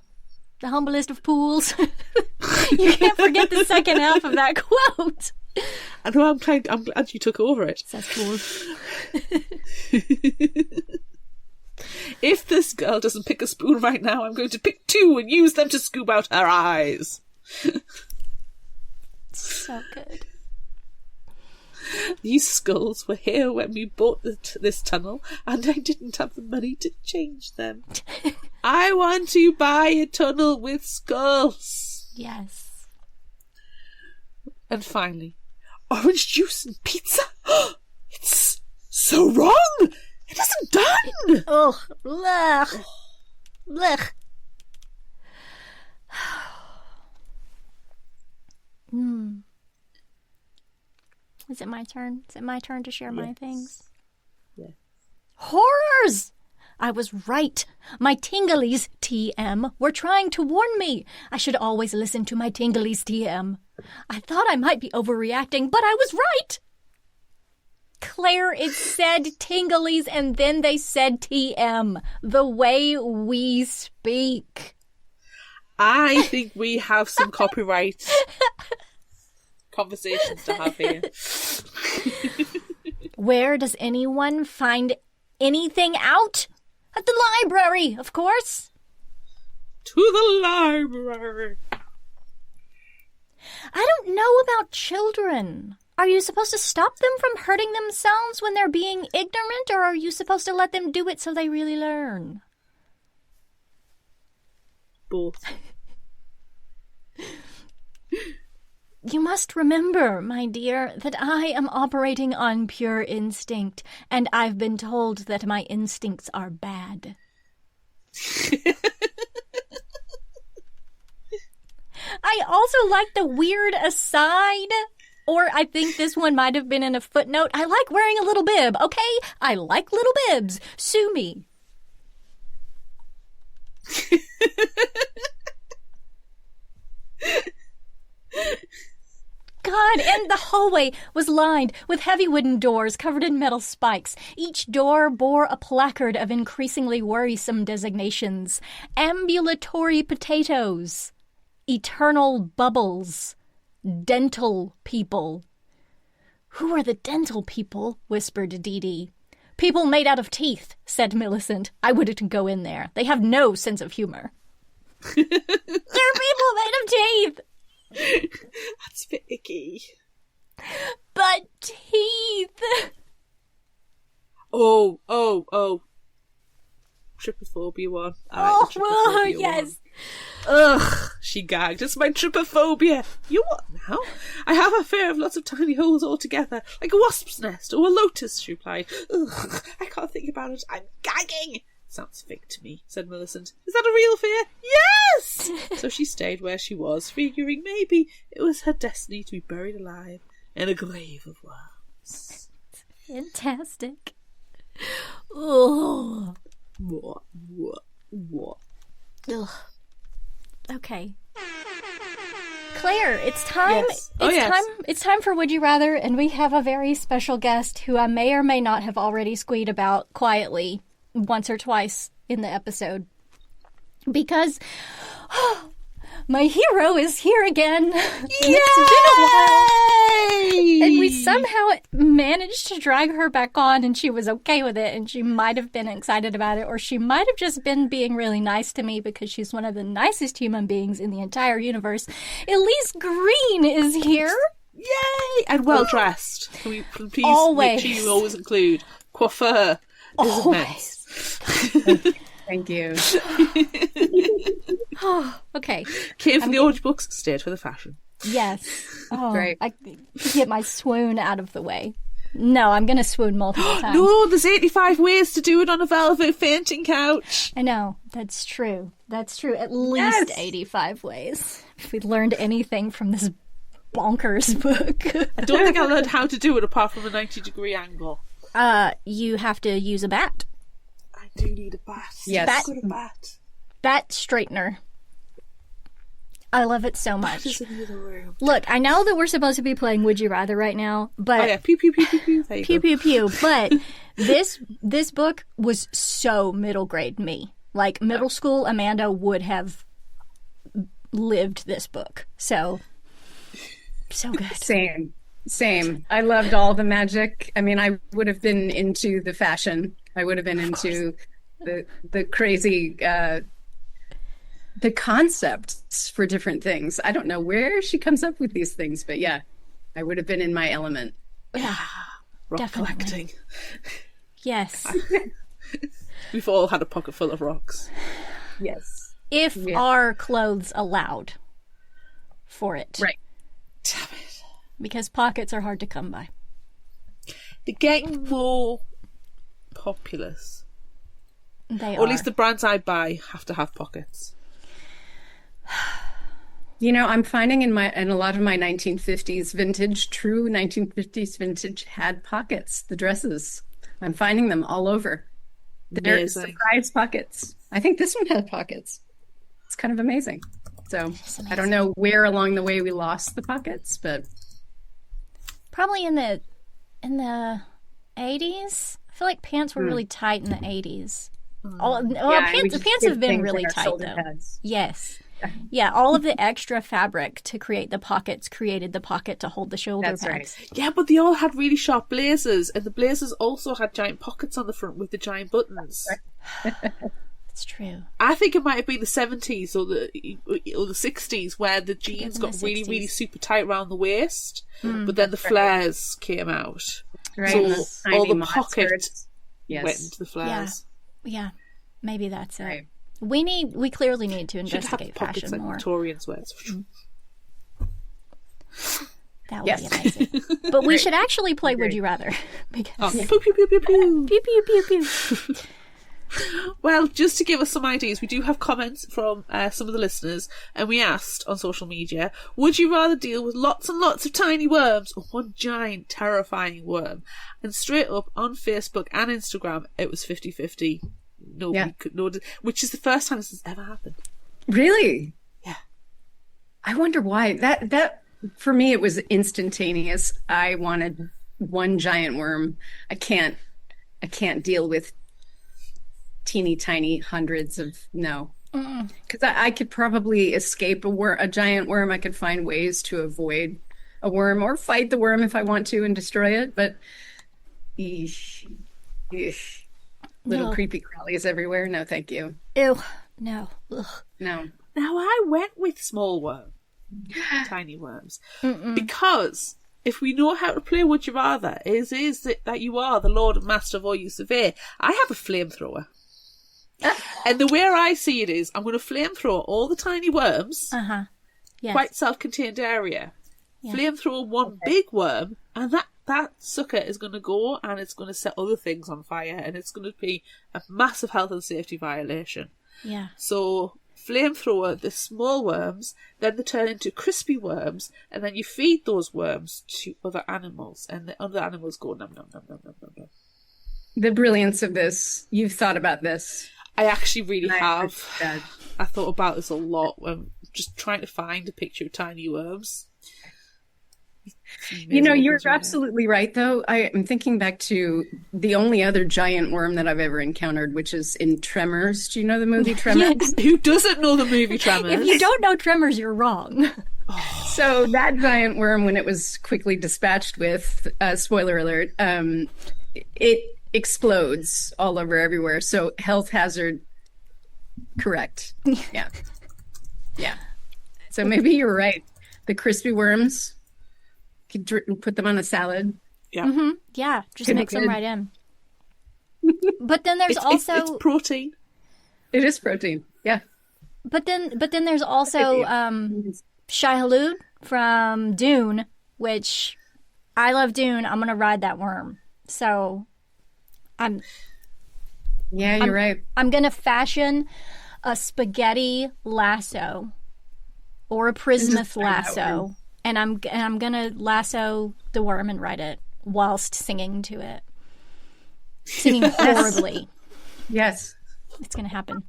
The humblest of pools. You can't forget the second half of that quote. I know, I'm glad you took over it. Cesspool. If this girl doesn't pick a spoon right now, I'm going to pick two and use them to scoop out her eyes. So good. These skulls were here when we bought this tunnel, and I didn't have the money to change them. I want to buy a tunnel with skulls. Yes. And finally, orange juice and pizza? It's so wrong! It isn't done! Ugh. Blech. Blech. Is it my turn? Is it my turn to share my things? Yeah. Horrors! I was right. My tinglies, TM, were trying to warn me. I should always listen to my tinglies, TM. I thought I might be overreacting, but I was right. Claire, it said tinglies and then they said TM. The way we speak. I think we have some copyright conversations to have here. Where does anyone find anything out? At the library, of course. To the library. I don't know about children. Are you supposed to stop them from hurting themselves when they're being ignorant, or are you supposed to let them do it so they really learn? Both. You must remember, my dear, that I am operating on pure instinct, and I've been told that my instincts are bad. I also like the weird aside, or I think this one might have been in a footnote. I like wearing a little bib, okay? I like little bibs. Sue me. God, and the hallway was lined with heavy wooden doors covered in metal spikes. Each door bore a placard of increasingly worrisome designations. Ambulatory potatoes. Eternal bubbles. Dental people. Who are the dental people? Whispered Dee Dee. People made out of teeth, said Millicent. I wouldn't go in there. They have no sense of humor. They're people made of teeth! That's a bit icky. But teeth! Oh. Trypophobia one. I like the trypophobia yes. one. Ugh, she gagged. It's my trypophobia. You what now? I have a fear of lots of tiny holes all together, like a wasp's nest or a lotus, she replied. Ugh, I can't think about it. I'm gagging. Sounds fake to me, said Millicent. Is that a real fear? Yes! So she stayed where she was, figuring maybe it was her destiny to be buried alive in a grave of worms. Fantastic. Oh. What? Ugh. Okay. Claire, it's time. Yes. It's time for Would You Rather, and we have a very special guest who I may or may not have already squeed about quietly once or twice in the episode. Because my hero is here again. Yay! It's been a while. And we somehow managed to drag her back on, and she was okay with it, and she might have been excited about it, or she might have just been being really nice to me because she's one of the nicest human beings in the entire universe. Elece Green is here. Yay! And well dressed. Can we please Always. make sure you always include coiffeur? Always. Thank you. Okay. Came for the audiobooks, stayed for the fashion. Yes. Oh, Great. I get my swoon out of the way. No, I'm going to swoon multiple times. No, there's 85 ways to do it on a velvet fainting couch. I know. That's true. At least 85 ways. If we learned anything from this bonkers book. I don't think I learned how to do it apart from a 90-degree angle. You have to use a bat. I do need a bat. Yes. I've got a bat. Bat straightener. I love it so much. Bat is in the other room. Look, I know that we're supposed to be playing Would You Rather right now, but Oh yeah, pew pew pew pew pew. There you pew go. pew pew. But this book was so middle grade me. Like middle school Amanda would have lived this book. So good. Same. I loved all the magic. I mean, I would have been into the fashion. I would have been into the crazy the concepts for different things. I don't know where she comes up with these things, but yeah, I would have been in my element. Yeah, Rock definitely. collecting. Yes. We've all had a pocket full of rocks. Yes. If our clothes allowed for it. Right. Damn it. Because pockets are hard to come by. They're getting more populous. They Or at least the brands I buy have to have pockets. I'm finding in a lot of my 1950s vintage, true 1950s vintage had pockets, the dresses. I'm finding them all over. They're Amazing. surprise pockets. I think this one had pockets. It's kind of amazing. So I don't know where along the way we lost the pockets, but probably in the 80s. I feel like pants were really tight in the 80s. Pants have been really tight though. Pads. Yes. Yeah, all of the extra fabric to create the pockets created the pocket to hold the shoulder That's pads. right. Yeah, but they all had really sharp blazers, and the blazers also had giant pockets on the front with the giant buttons. That's true. I think it might have been the 70s or the 60s where the jeans got really, 60s. really super tight around the waist, but then the flares came out. Right. So all the pockets went into the flares. Yeah, maybe that's it. Right. We clearly need to Should have investigate pockets fashion like more. Victorians wear. That would be amazing. But we should actually play Would You Rather. Because Pew, pew, pew, pew, pew. pew pew pew pew. Well, just to give us some ideas, we do have comments from some of the listeners, and we asked on social media, would you rather deal with lots and lots of tiny worms or one giant terrifying worm? And straight up on Facebook and Instagram, it was 50-50. Nobody could know, which is the first time this has ever happened. Really? Yeah. I wonder why. That for me, it was instantaneous. I wanted one giant worm. I can't deal with teeny tiny hundreds of because I could probably escape a giant worm. I could find ways to avoid a worm or fight the worm if I want to and destroy it. But little creepy crawlies everywhere. No, thank you. Ew. No. Ugh. No. Now, I went with small worm, tiny worms, because if we know how to play Would You Rather, is that you are the Lord and Master of all you survey. I have a flamethrower. And the way I see it is, I'm going to flamethrower all the tiny worms, Yes. quite self-contained area, flamethrower one big worm, and that sucker is going to go and it's going to set other things on fire, and it's going to be a massive health and safety violation. Yeah. So flamethrower the small worms, then they turn into crispy worms, and then you feed those worms to other animals, and the other animals go nom nom nom nom nom nom nom. The brilliance of this. You've thought about this. I actually really have. Yeah. I thought about this a lot when just trying to find a picture of tiny worms. You're absolutely right, though. I'm thinking back to the only other giant worm that I've ever encountered, which is in Tremors. Do you know the movie Tremors? Who doesn't know the movie Tremors? If you don't know Tremors, you're wrong. So that giant worm, when it was quickly dispatched with, spoiler alert, it explodes all over everywhere. So health hazard, correct. Yeah. Yeah. So maybe you're right. The crispy worms, you could put them on a salad. Yeah. Yeah, just Could be mix them good. right in. But then there's It's protein. It is protein. Yeah. But then there's also Shai Hulud from Dune, which I love Dune. I'm gonna ride that worm. So You're right. I'm gonna fashion a spaghetti lasso or a Prismuth lasso, and I'm gonna lasso the worm and ride it whilst singing to it, singing horribly. Yes. It's gonna happen.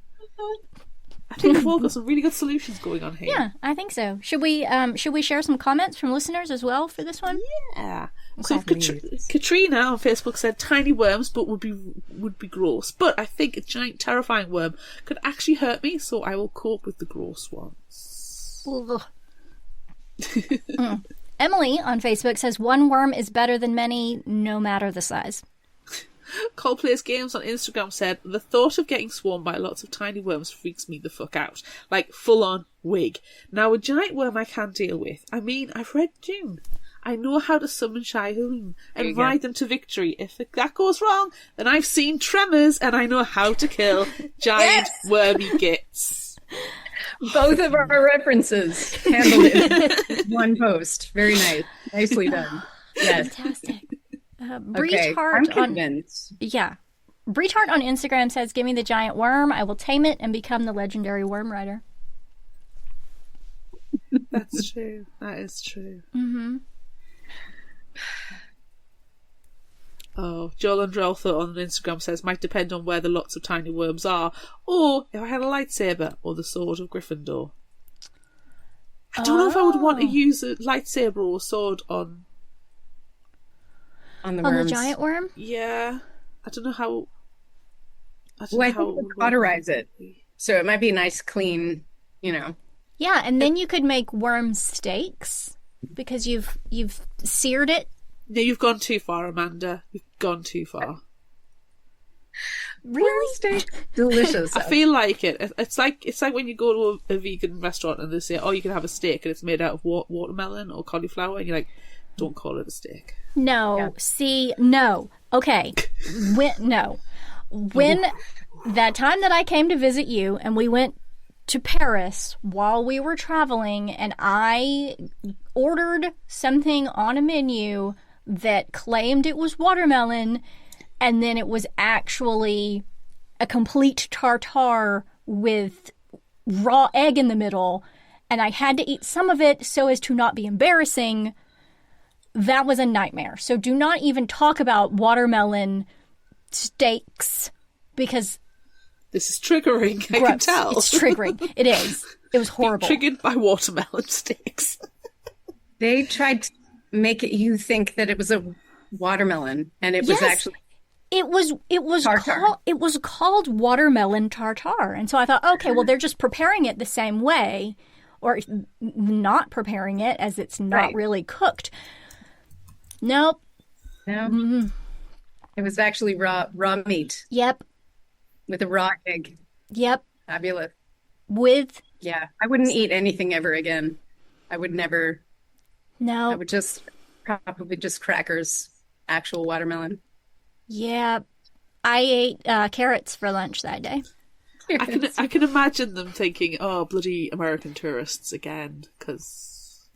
I think we've all got some really good solutions going on here. Yeah, I think so. Should we share some comments from listeners as well for this one? Yeah. So Katrina on Facebook said tiny worms, but would be gross. But I think a giant terrifying worm could actually hurt me, so I will cope with the gross ones. Emily on Facebook says one worm is better than many, no matter the size. Coldplay's Games on Instagram said, the thought of getting swarmed by lots of tiny worms freaks me the fuck out. Like, full-on wig. Now, a giant worm I can deal with. I mean, I've read Dune. I know how to summon Shai Hulud and ride them to victory. If that goes wrong, then I've seen Tremors and I know how to kill giant wormy gits. Both of our references handled it in one post. Very nice. Nicely done. Yes. Fantastic. Okay, I'm convinced. Breachheart on Instagram says, give me the giant worm. I will tame it and become the legendary worm rider. That's true. That is true. Mm-hmm. Oh, Joel Andreltha on Instagram says, might depend on where the lots of tiny worms are, or if I had a lightsaber or the sword of Gryffindor. I don't know if I would want to use a lightsaber or a sword on the worms. The giant worm? Yeah. I don't know how... I think it would cauterize it. So it might be nice, clean, Yeah, and then you could make worm steaks because you've seared it. No, you've gone too far, Amanda. You've gone too far. Really? Steak? Delicious. I feel like it. It's like when you go to a vegan restaurant and they say, "Oh, you can have a steak," and it's made out of watermelon or cauliflower, and you're like, "Don't call it a steak." No. Yeah. See, no. Okay. When that time that I came to visit you and we went to Paris while we were traveling and I ordered something on a menu that claimed it was watermelon and then it was actually a complete tartare with raw egg in the middle and I had to eat some of it so as to not be embarrassing, that was a nightmare. So do not even talk about watermelon steaks because this is triggering. I gross. can tell. It's triggering. It is. It was horrible. Triggered by watermelon steaks. They tried to make you think that it was a watermelon, and it was actually it was called watermelon tartare, and so I thought, okay, well they're just preparing it the same way, or not preparing it as it's not really cooked. Nope. No. Mm-hmm. It was actually raw meat. Yep. With a raw egg. Yep. Fabulous. Yeah, I wouldn't eat anything ever again. I would never. No. I would probably just crackers, actual watermelon. Yeah. I ate carrots for lunch that day. I can imagine them thinking, "Oh, bloody American tourists again," because.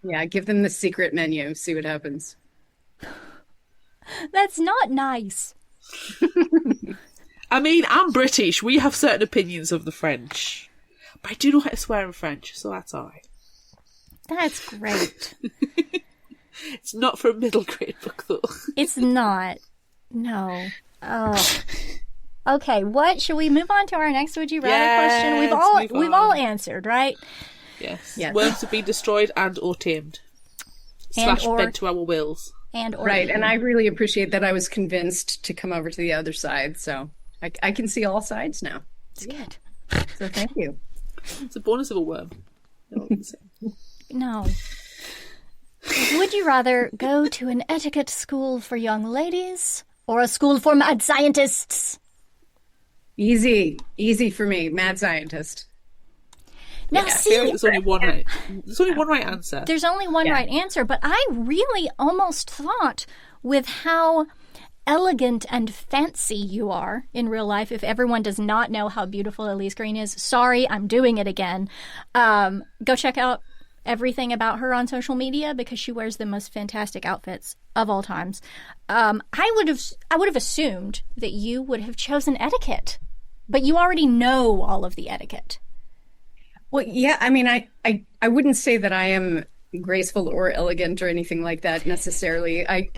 Yeah, give them the secret menu. See what happens. That's not nice. I mean, I'm British. We have certain opinions of the French. But I do know how to swear in French, so that's alright. That's great. It's not for a middle grade book, though. It's not. No. Oh. Okay, what? Should we move on to our next Would You Rather question? We've all answered, right? Yes. Yes. Worms have been destroyed and or tamed. / bent to our wills. Right, and I really appreciate that I was convinced to come over to the other side, so I can see all sides now. It's good. So thank you. It's a bonus of a worm. No. Would you rather go to an etiquette school for young ladies or a school for mad scientists? Easy for me, mad scientist. Now, see, there's only one right answer. There's only one right answer, but I really almost thought with how elegant and fancy you are in real life, if everyone does not know how beautiful Elece Green is, sorry, I'm doing it again. Go check out everything about her on social media because she wears the most fantastic outfits of all times. I would have assumed that you would have chosen etiquette, but you already know all of the etiquette. Well, yeah, I mean, I wouldn't say that I am graceful or elegant or anything like that necessarily. I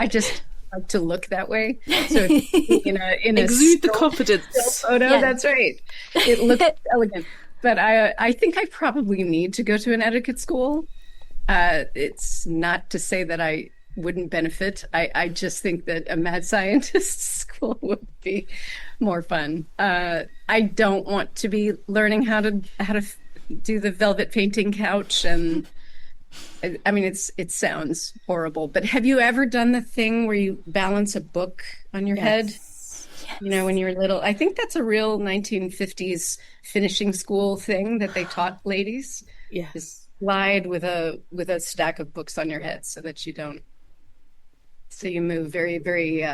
just like to look that way. So in a exude the confidence photo, that's right. It looks elegant. But I think I probably need to go to an etiquette school. It's not to say that I wouldn't benefit. I just think that a mad scientist school would be more fun. I don't want to be learning how to do the velvet painting couch, and I mean it sounds horrible. But have you ever done the thing where you balance a book on your head? Yes. You know, when you're little. I think that's a real 1950s finishing school thing that they taught ladies. Yes. Just slide with a stack of books on your head so that you don't. So you move very, very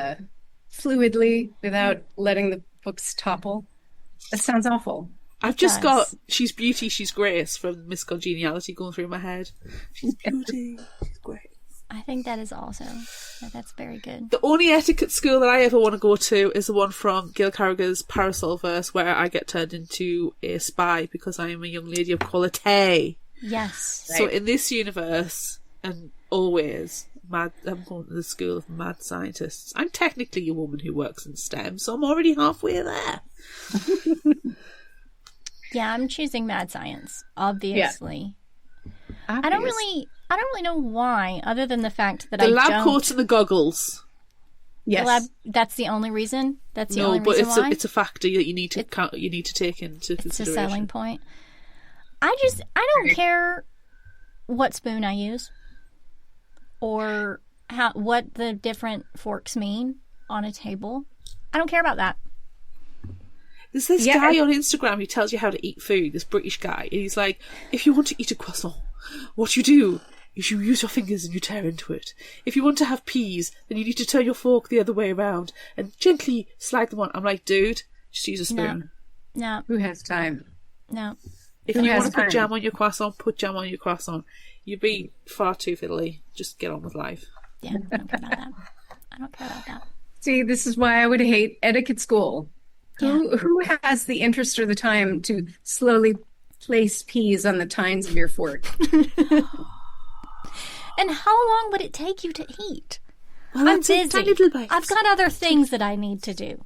fluidly without letting the books topple. That sounds awful. I've just got She's Beauty, She's Grace from Miss Congeniality going through my head. She's beauty, she's grace. I think that is also, that's very good. The only etiquette school that I ever want to go to is the one from Gil Carriger's Parasol Verse, where I get turned into a spy because I am a young lady of quality. Yes. So in this universe, and always, I'm going to the school of mad scientists. I'm technically a woman who works in STEM, so I'm already halfway there. Yeah, I'm choosing mad science, obviously. Yeah. I don't really know why, other than the fact that The lab coats and the goggles. Yes. The lab, that's the only reason. That's the only reason why. It's a factor that you need to take into It's consideration. a selling point. I don't care what spoon I use or what the different forks mean on a table. I don't care about that. There's this guy on Instagram who tells you how to eat food, this British guy, and he's like, if you want to eat a croissant, what you do is you use your fingers and you tear into it. If you want to have peas, then you need to turn your fork the other way around and gently slide them on. I'm like, dude, just use a spoon. No. Who has time? No. If you want to put jam on your croissant, put jam on your croissant. You'd be far too fiddly. Just get on with life. Yeah, I don't care about that. I don't care about that. See, this is why I would hate etiquette school. Yeah. Who has the interest or the time to slowly place peas on the tines of your fork? And how long would it take you to eat? Well, I'm busy. Little bites. I've got other things that I need to do.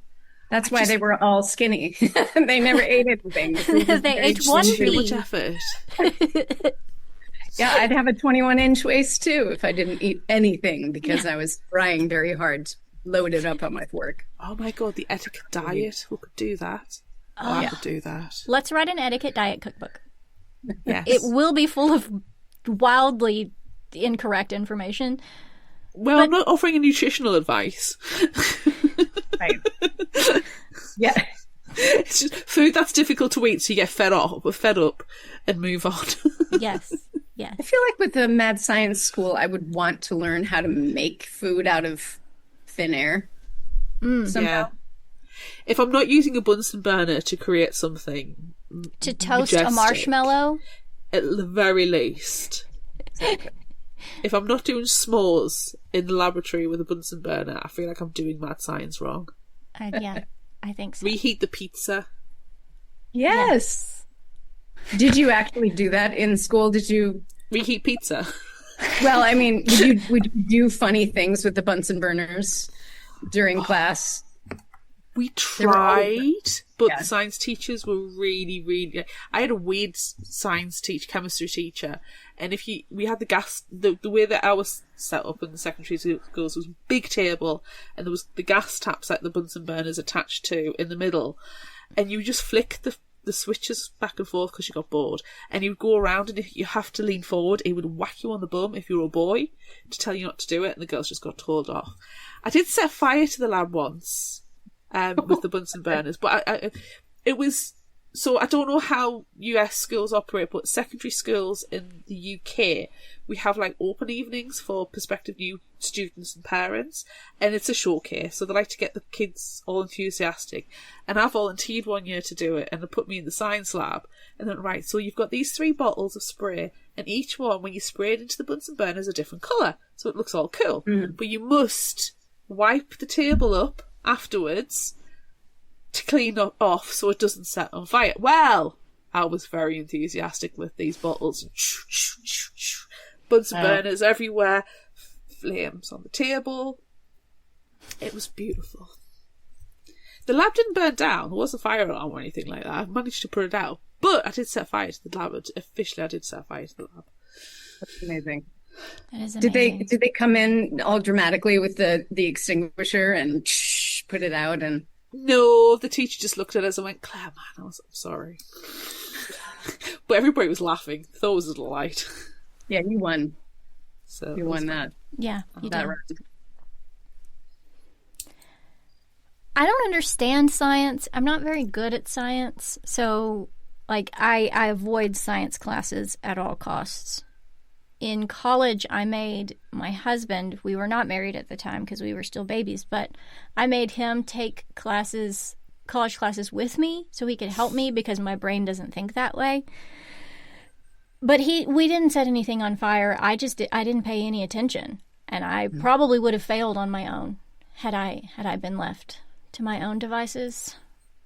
That's why they were all skinny. They never ate anything. They ate one too much pea. effort. Yeah, I'd have a 21-inch waist too if I didn't eat anything because I was trying very hard to load it up on my fork. Oh my god, the etiquette diet. Who could do that? I could do that. Let's write an etiquette diet cookbook. Yes. It will be full of wildly incorrect information. Well, I'm not offering a nutritional advice. Right. Yeah. It's just food that's difficult to eat, so you get fed up and move on. Yes. Yes. I feel like with the mad science school, I would want to learn how to make food out of thin air. Somehow. Yeah. If I'm not using a Bunsen burner to create something To toast a majestic, marshmallow. at the very least. If I'm not doing s'mores in the laboratory with a Bunsen burner, I feel like I'm doing mad science wrong. Yeah, I think so. Reheat the pizza. Yes. Did you actually do that in school? Did you? Reheat pizza. Well, I mean, would you do funny things with the Bunsen burners during class? We tried, but Yeah. the science teachers were really, really. I had a weird chemistry teacher, and we had the gas. The way that I was set up in the secondary schools was a big table, and there was the gas taps like the Bunsen burners attached to in the middle, and you just flick the switches back and forth because you got bored, and you'd go around, and if you have to lean forward, he would whack you on the bum if you were a boy to tell you not to do it, and the girls just got told off. I did set fire to the lab once. With the Bunsen burners, but it was so I don't know how US schools operate, but secondary schools in the UK, we have like open evenings for prospective new students and parents, and it's a showcase, so they like to get the kids all enthusiastic. And I volunteered one year to do it, and they put me in the science lab, and then right, so you've got these 3 bottles of spray, and each one, when you spray it into the Bunsen burner, is a different colour, so it looks all cool. But you must wipe the table up afterwards to clean up off so it doesn't set on fire. Well, I was very enthusiastic with these bottles. Bunsen burners everywhere, flames on the table. It was beautiful. The lab didn't burn down. There wasn't a fire alarm or anything like that. I managed to put it out. But I did set fire to the lab. Officially, I did set fire to the lab. That's amazing. That is amazing. Did they come in all dramatically with the extinguisher and put it out? And no, the teacher just looked at us and went, "Claire, man," I was like, "Sorry," but everybody was laughing. Thought it was a delight. Yeah, you won. So You won that. Yeah, you did. Right. I don't understand science. I'm not very good at science. So, like, I avoid science classes at all costs. In college, I made my husband, we were not married at the time because we were still babies, but I made him take college classes with me so he could help me because my brain doesn't think that way. But we didn't set anything on fire. I didn't pay any attention. And I probably would have failed on my own had I been left to my own devices.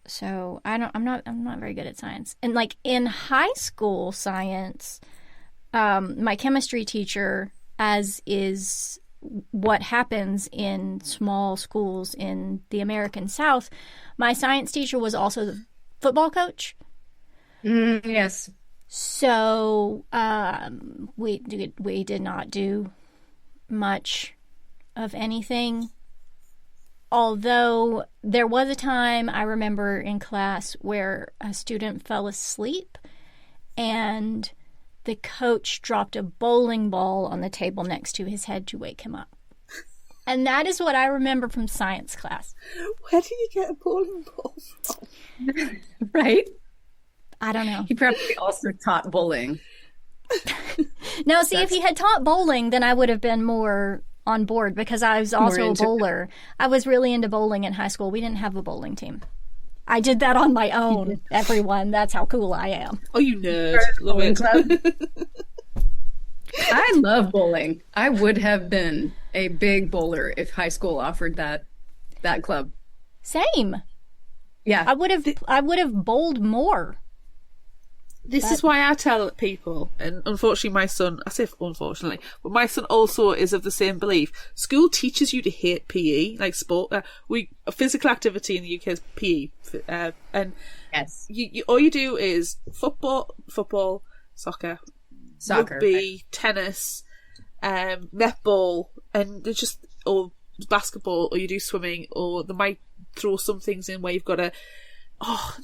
So I'm not very good at science. And like in high school science, my chemistry teacher, as is what happens in small schools in the American South, my science teacher was also the football coach. Yes. So we did not do much of anything. Although there was a time I remember in class where a student fell asleep and the coach dropped a bowling ball on the table next to his head to wake him up. And that is what I remember from science class. Where did you get a bowling ball from? Right? I don't know. He probably also taught bowling. No, see, if he had taught bowling, then I would have been more on board because I was also a bowler. I was really into bowling in high school. We didn't have a bowling team. I did that on my own, everyone. That's how cool I am. Oh, you nerd. Love it. I love bowling. I would have been a big bowler if high school offered that club. Same. Yeah. I would have bowled more. This is why I tell people, and unfortunately my son, I say unfortunately, but my son also is of the same belief. School teaches you to hate PE, like sport. Physical activity in the UK is PE. And yes, you all you do is football, soccer, rugby, right, tennis, netball, and they're just, or basketball, or you do swimming, or they might throw some things in where you've got to,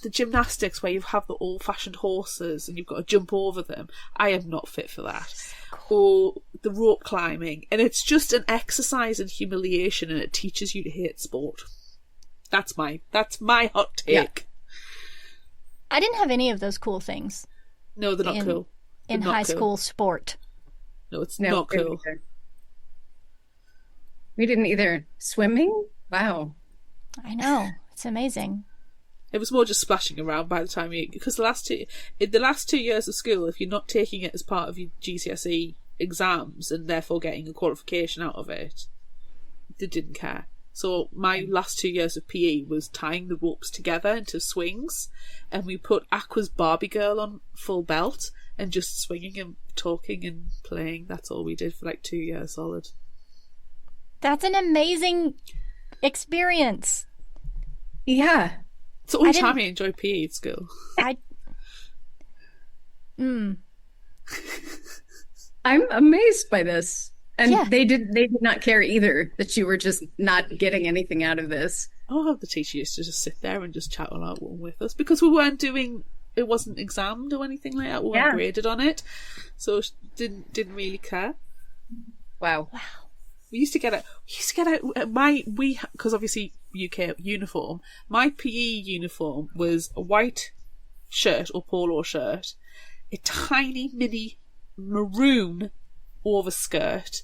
the gymnastics where you have the old-fashioned horses and you've got to jump over them. I am not fit for that. Or the rope climbing. And it's just an exercise in humiliation and it teaches you to hate sport. That's my hot take. Yeah. I didn't have any of those cool things. No, they're not cool. In high school sport. No, it's not cool. We didn't either. Swimming? Wow. I know. It's amazing. It was more just splashing around by the time because the last 2 years of school, if you're not taking it as part of your GCSE exams and therefore getting a qualification out of it, they didn't care. So my last 2 years of PE was tying the ropes together into swings, and we put Aqua's Barbie Girl on full belt and just swinging and talking and playing. That's all we did for like 2 years solid. That's an amazing experience. Yeah. It's the only time I enjoy PE at school. I'm amazed by this. And they did not care either that you were just not getting anything out of this. Oh, the teacher used to just sit there and just chat along with us because we weren't doing, it wasn't examined or anything like that. We weren't graded on it. So didn't really care. Wow. We used to get out because obviously UK uniform, my PE uniform was a white shirt or polo shirt, a tiny mini maroon overskirt,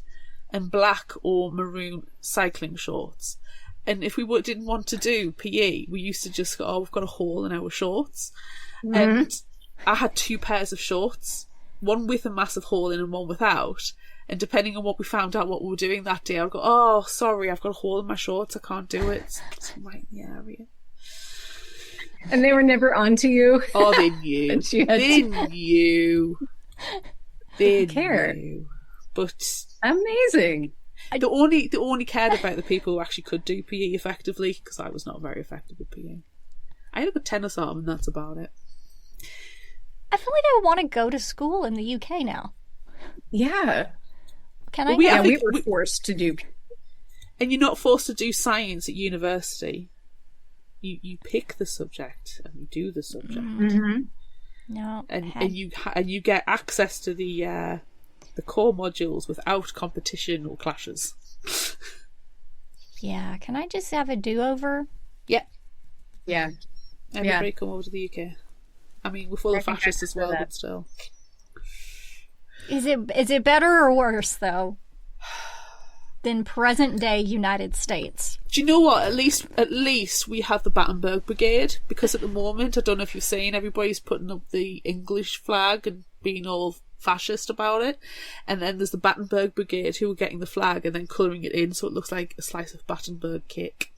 and black or maroon cycling shorts. And if we didn't want to do PE, we used to just go, we've got a hole in our shorts. Mm-hmm. And I had 2 pairs of shorts, one with a massive hole in and one without. And depending on what we found out what we were doing that day, I'd go, oh, sorry, I've got a hole in my shorts, I can't do it. It's right in the area. And they were never onto you? Oh, they knew. They knew. They knew. But amazing. They only cared about the people who actually could do PE effectively, because I was not very effective with PE. I had a good tennis arm, and that's about it. I feel like I want to go to school in the UK now. Yeah. Can I? We were forced to do. And you're not forced to do science at university. You pick the subject and you do the subject. Mm-hmm. No. And you get access to the core modules without competition or clashes. Yeah. Can I just have a do-over? Yeah. Yeah. Everybody come over to the UK. I mean, we're full of fascists as well, but still. Is it better or worse though than present day United States? Do you know what? At least we have the Battenberg Brigade, because at the moment, I don't know if you've seen, everybody's putting up the English flag and being all fascist about it. And then there's the Battenberg Brigade who are getting the flag and then colouring it in so it looks like a slice of Battenberg cake.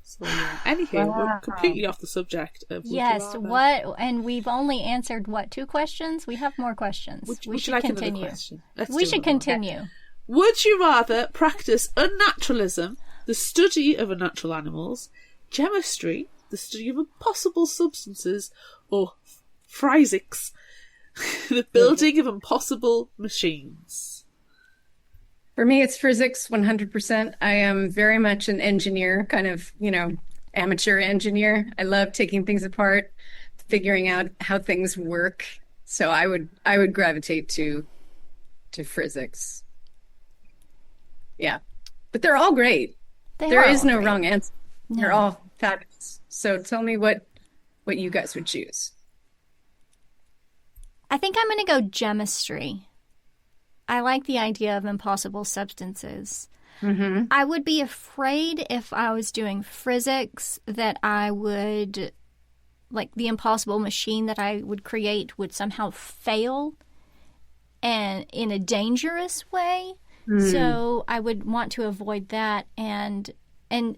So, yeah. Anywho, we're completely off the subject of Yes, what? And we've only answered, 2 questions? We have more questions. We should like continue. Question? We should continue. Would you rather practice unnaturalism, the study of unnatural animals, chemistry, the study of impossible substances, or physics, the building of impossible machines? For me, it's physics 100%. I am very much an engineer, kind of, amateur engineer. I love taking things apart, figuring out how things work. So I would gravitate to physics. Yeah. But they're all great. There is no wrong answer. No. They're all fabulous. So tell me what you guys would choose. I think I'm going to go chemistry. I like the idea of impossible substances. Mm-hmm. I would be afraid if I was doing physics that I would, like, the impossible machine that I would create would somehow fail and in a dangerous way. Mm. So I would want to avoid that. And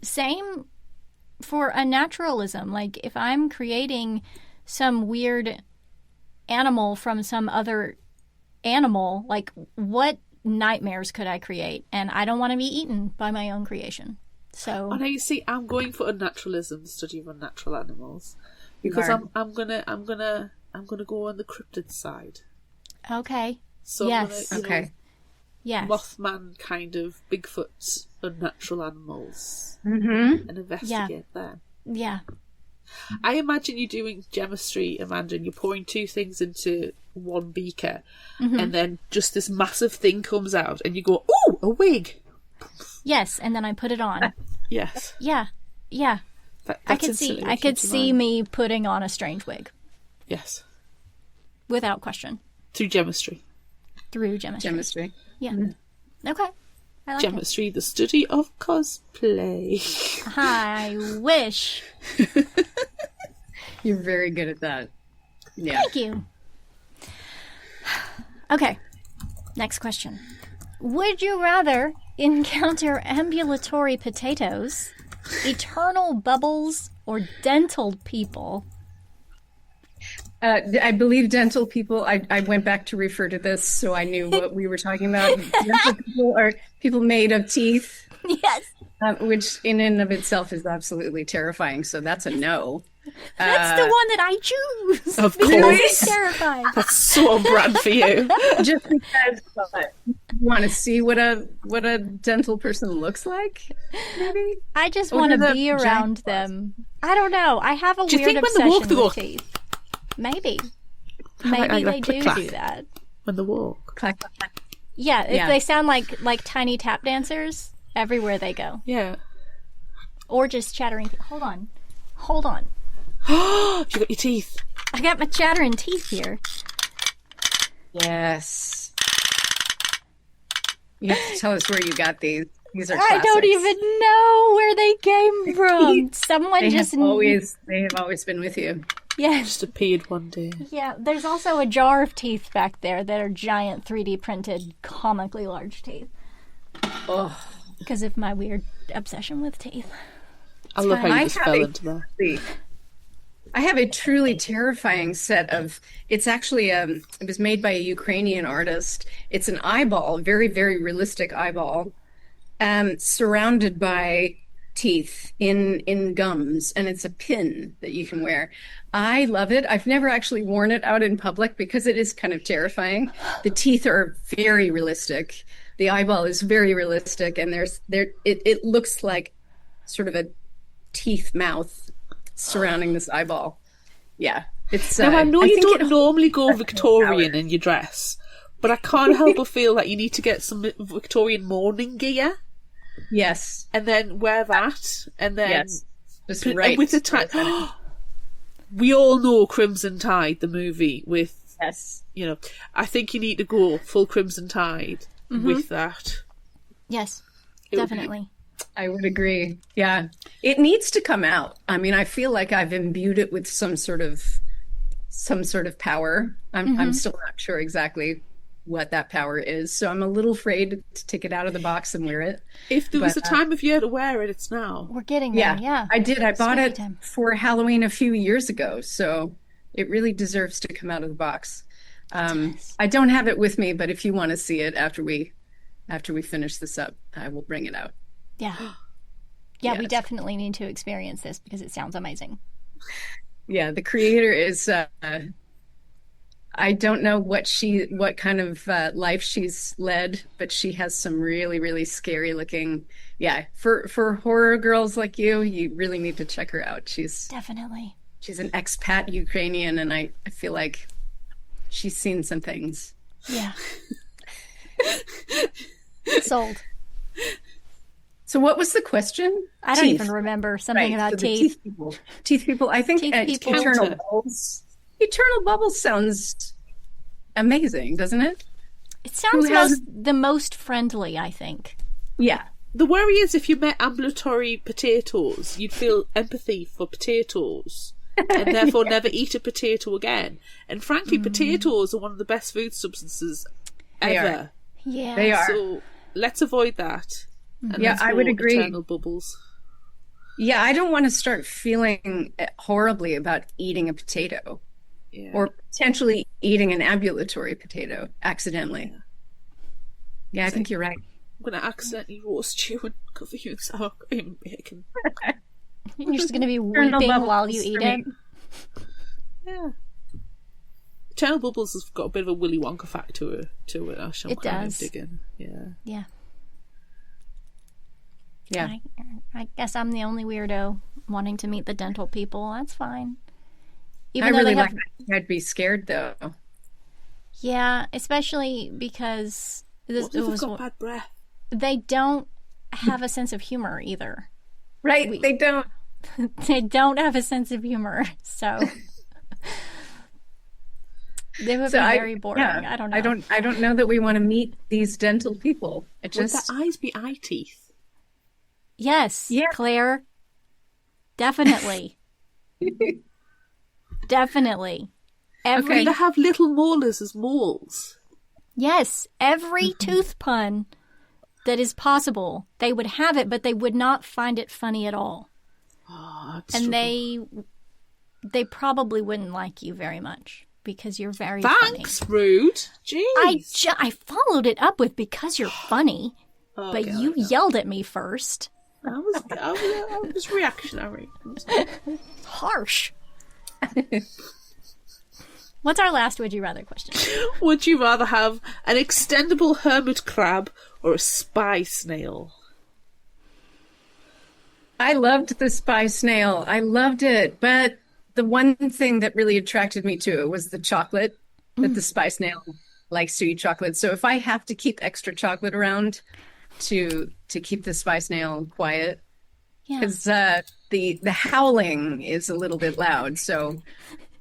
same for unnaturalism. Like, if I'm creating some weird animal from some other animal, like, what nightmares could I create? And I don't want to be eaten by my own creation. So, now you see, I'm going for unnaturalism, the study of unnatural animals, because I'm gonna go on the cryptid side. Okay. So yes. I'm gonna, yes. Mothman kind of Bigfoot's unnatural animals, and investigate them. Yeah. I imagine you doing chemistry, Amanda, and you're pouring 2 things into one beaker, and then just this massive thing comes out, and you go, "Ooh, a wig!" Yes, and then I put it on. Yes. Yeah. I could see me putting on a strange wig. Yes. Without question. Through chemistry. Yeah. Okay. I like chemistry, the study of cosplay. I wish. You're very good at that. Yeah. Thank you. Okay. Next question. Would you rather encounter ambulatory potatoes, eternal bubbles, or dental people? I believe dental people, I went back to refer to this so I knew what we were talking about. Dental people are people made of teeth. Yes. Which in and of itself is absolutely terrifying. So that's a no. That's the one that I choose. Of course. It's terrifying. That's so on brand for you. Just because you want to see what a dental person looks like, maybe? I just want to be around them. I don't know. I have a weird obsession with teeth. Maybe. Maybe they do that. When they walk. Clack, clack, clack. Yeah, if they sound like tiny tap dancers everywhere they go. Yeah. Or just chattering. Hold on. You got your teeth. I got my chattering teeth here. Yes. You have to tell us where you got these. These are classics. I don't even know where they came from. Someone they have always been with you. Yeah. Just appeared one day. Yeah, there's also a jar of teeth back there that are giant 3D printed, comically large teeth. Oh. Because of my weird obsession with teeth. I love how you just fell into that. I have a truly terrifying set of. It's actually it was made by a Ukrainian artist. It's an eyeball, very very realistic eyeball, surrounded by teeth in gums, and it's a pin that you can wear. I love it. I've never actually worn it out in public because it is kind of terrifying. The teeth are very realistic. The eyeball is very realistic, and it looks like sort of a teeth mouth surrounding this eyeball. Yeah, it's. Now I know you don't normally go Victorian in your dress, but I can't help but feel that you need to get some Victorian mourning gear. Yes, and then wear that, and then just right with the tie. We all know Crimson Tide, the movie with. Yes, I think you need to go full Crimson Tide with that. Yes, definitely. I would agree. Yeah. It needs to come out. I mean, I feel like I've imbued it with some sort of some sort of power. I'm still not sure exactly what that power is, so I'm a little afraid to take it out of the box and wear it. If there was a time of year to wear it, it's now. We're getting there, yeah. I did. I bought it time. for Halloween a few years ago, so it really deserves to come out of the box. I don't have it with me, but if you want to see it after we finish this up, I will bring it out. Yeah. Yeah, we definitely need to experience this because it sounds amazing. Yeah, the creator is I don't know what kind of life she's led, but she has some really, really scary looking. Yeah, for horror girls like you really need to check her out. She's an expat Ukrainian, and I feel like she's seen some things. Yeah. Sold. So what was the question? I don't even remember. Something about teeth. Teeth people. I think people. Eternal Bubbles. Eternal Bubbles sounds amazing, doesn't it? It sounds the most friendly, I think. Yeah. The worry is if you met ambulatory potatoes, you'd feel empathy for potatoes and therefore never eat a potato again. And frankly, potatoes are one of the best food substances ever. Yeah. They are. So let's avoid that. And yeah, I would agree. Eternal Bubbles. Yeah, I don't want to start feeling horribly about eating a potato. Yeah. Or potentially eating an ambulatory potato accidentally. Yeah, I think you're right. I'm going to accidentally roast you and cover you in sour cream and bacon. You're just going to be weeping while you eat it. Yeah. Eternal Bubbles has got a bit of a Willy Wonka fact to it. It does. Digging. Yeah. Yeah. Yeah. I guess I'm the only weirdo wanting to meet the dental people. That's fine. I really like that. I'd be scared though. Yeah, especially because what if they've got bad breath? They don't have a sense of humor either. Right, they don't. They don't have a sense of humor, so they would be very boring. Yeah, I don't know. I don't know that we want to meet these dental people. Would the eyes be eye teeth? Yes, Claire. Definitely. Definitely. They have little molars as moles. Yes, every tooth pun that is possible, they would have it, but they would not find it funny at all. Oh, and they probably wouldn't like you very much because you're very funny. Thanks, rude. Jeez. I followed it up with because you're funny, but you yelled at me first. I was reactionary. Harsh. What's our last would you rather question? Would you rather have an extendable hermit crab or a spy snail? I loved the spy snail. I loved it. But the one thing that really attracted me to it was the chocolate, that the spy snail likes to eat chocolate. So if I have to keep extra chocolate around to keep the spy snail quiet, because the howling is a little bit loud. So,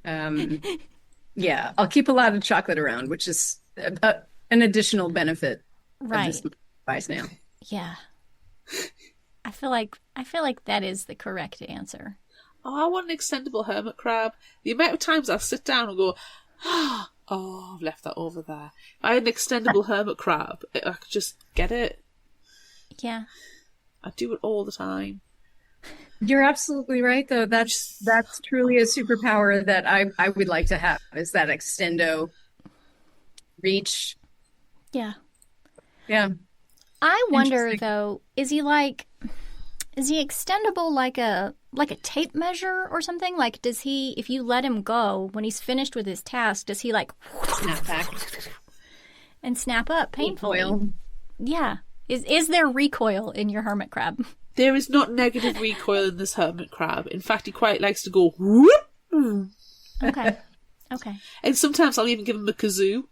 yeah, I'll keep a lot of chocolate around, which is an additional benefit of the spy snail. Yeah. I feel like that is the correct answer. Oh, I want an extendable hermit crab. The amount of times I'll sit down and go, oh, I've left that over there. If I had an extendable hermit crab, I could just get it. Yeah. I do it all the time. You're absolutely right, though. That's truly a superpower that I would like to have, is that extendo reach. Yeah. Yeah. I wonder, though, is he extendable like a tape measure or something? Like, does he, if you let him go, when he's finished with his task, does he like snap back and snap up painfully? Recoil. Yeah. Is there recoil in your hermit crab? There is not negative recoil in this hermit crab. In fact, he quite likes to go whoop. Okay. And sometimes I'll even give him a kazoo.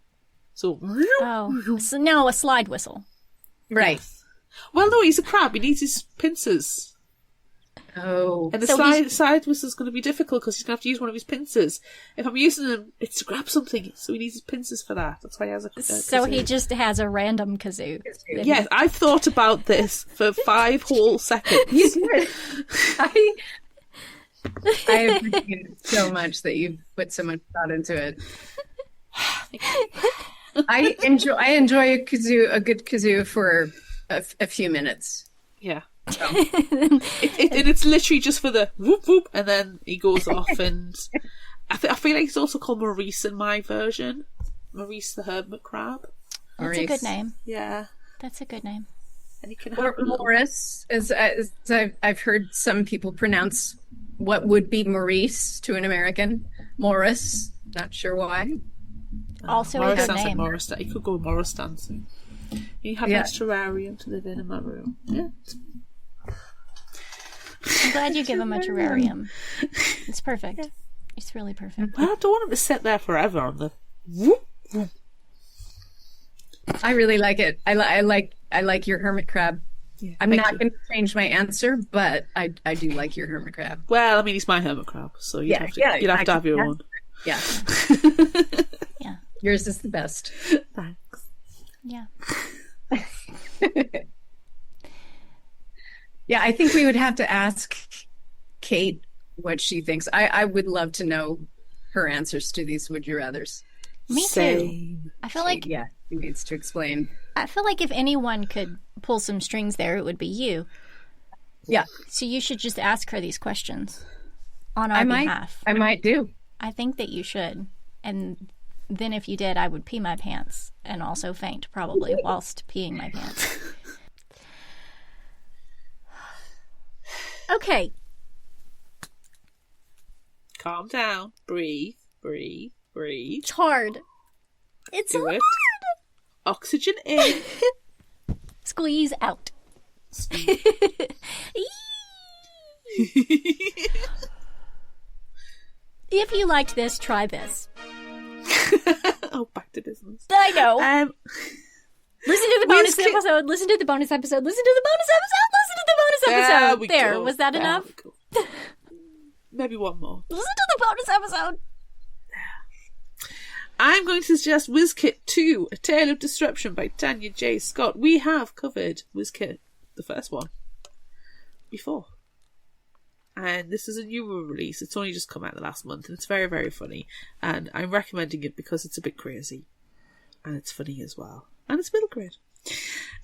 So no, a slide whistle. Right. Yes. Well, no, he's a crab. He needs his pincers. Oh. And the side whistle is going to be difficult because he's going to have to use one of his pincers. If I'm using them, it's to grab something, so he needs his pincers for that. That's why he has a So kazoo. he just has a random kazoo. Yes, I've thought about this for 5 whole seconds. You did. I appreciate it so much that you've put so much thought into it. I enjoy a good kazoo for a few minutes. Yeah. So. It's literally just for the whoop whoop, and then he goes off, and I feel like he's also called Maurice in my version. Maurice the hermit crab. That's a good name. Yeah, that's a good name. And he can or Morris, as I've heard some people pronounce what would be Maurice to an American. Morris, not sure why. Also Morris a good sounds name. like Morris. You could go Morris dancing. You have a nice terrarium to live in my room. Yeah. I'm glad you give him a terrarium. It's perfect. Yeah. It's really perfect. Well, I don't want him to sit there forever on the whoop, whoop. I really like it. I like your hermit crab. Yeah, I'm not going to change my answer, but I do like your hermit crab. Well, I mean, he's my hermit crab, so you'd have to have your own. Yeah. Yeah. Yours is the best. Thanks. Yeah. Yeah, I think we would have to ask Kate what she thinks. I would love to know her answers to these would you rathers. Me too. I feel like she needs to explain. I feel like if anyone could pull some strings there, it would be you. Yeah. So you should just ask her these questions on our behalf. I might do. I think that you should. And then if you did, I would pee my pants and also faint probably whilst peeing my pants. Okay. Calm down. Breathe. Breathe. Breathe. It's hard. It's Do hard. it. Oxygen in. Squeeze out. If you liked this, try this. Oh, back to business. I know. Listen to the bonus episode. Listen to the bonus episode. Listen to the bonus episode. Listen to the bonus episode. There. Was that enough? Maybe one more. Listen to the bonus episode. I'm going to suggest WizKit 2, A Tale of Disruption by Tanya J. Scott. We have covered WizKit, the first one, before. And this is a newer release. It's only just come out the last month, and it's very, very funny. And I'm recommending it because it's a bit crazy. And it's funny as well. And it's middle grade.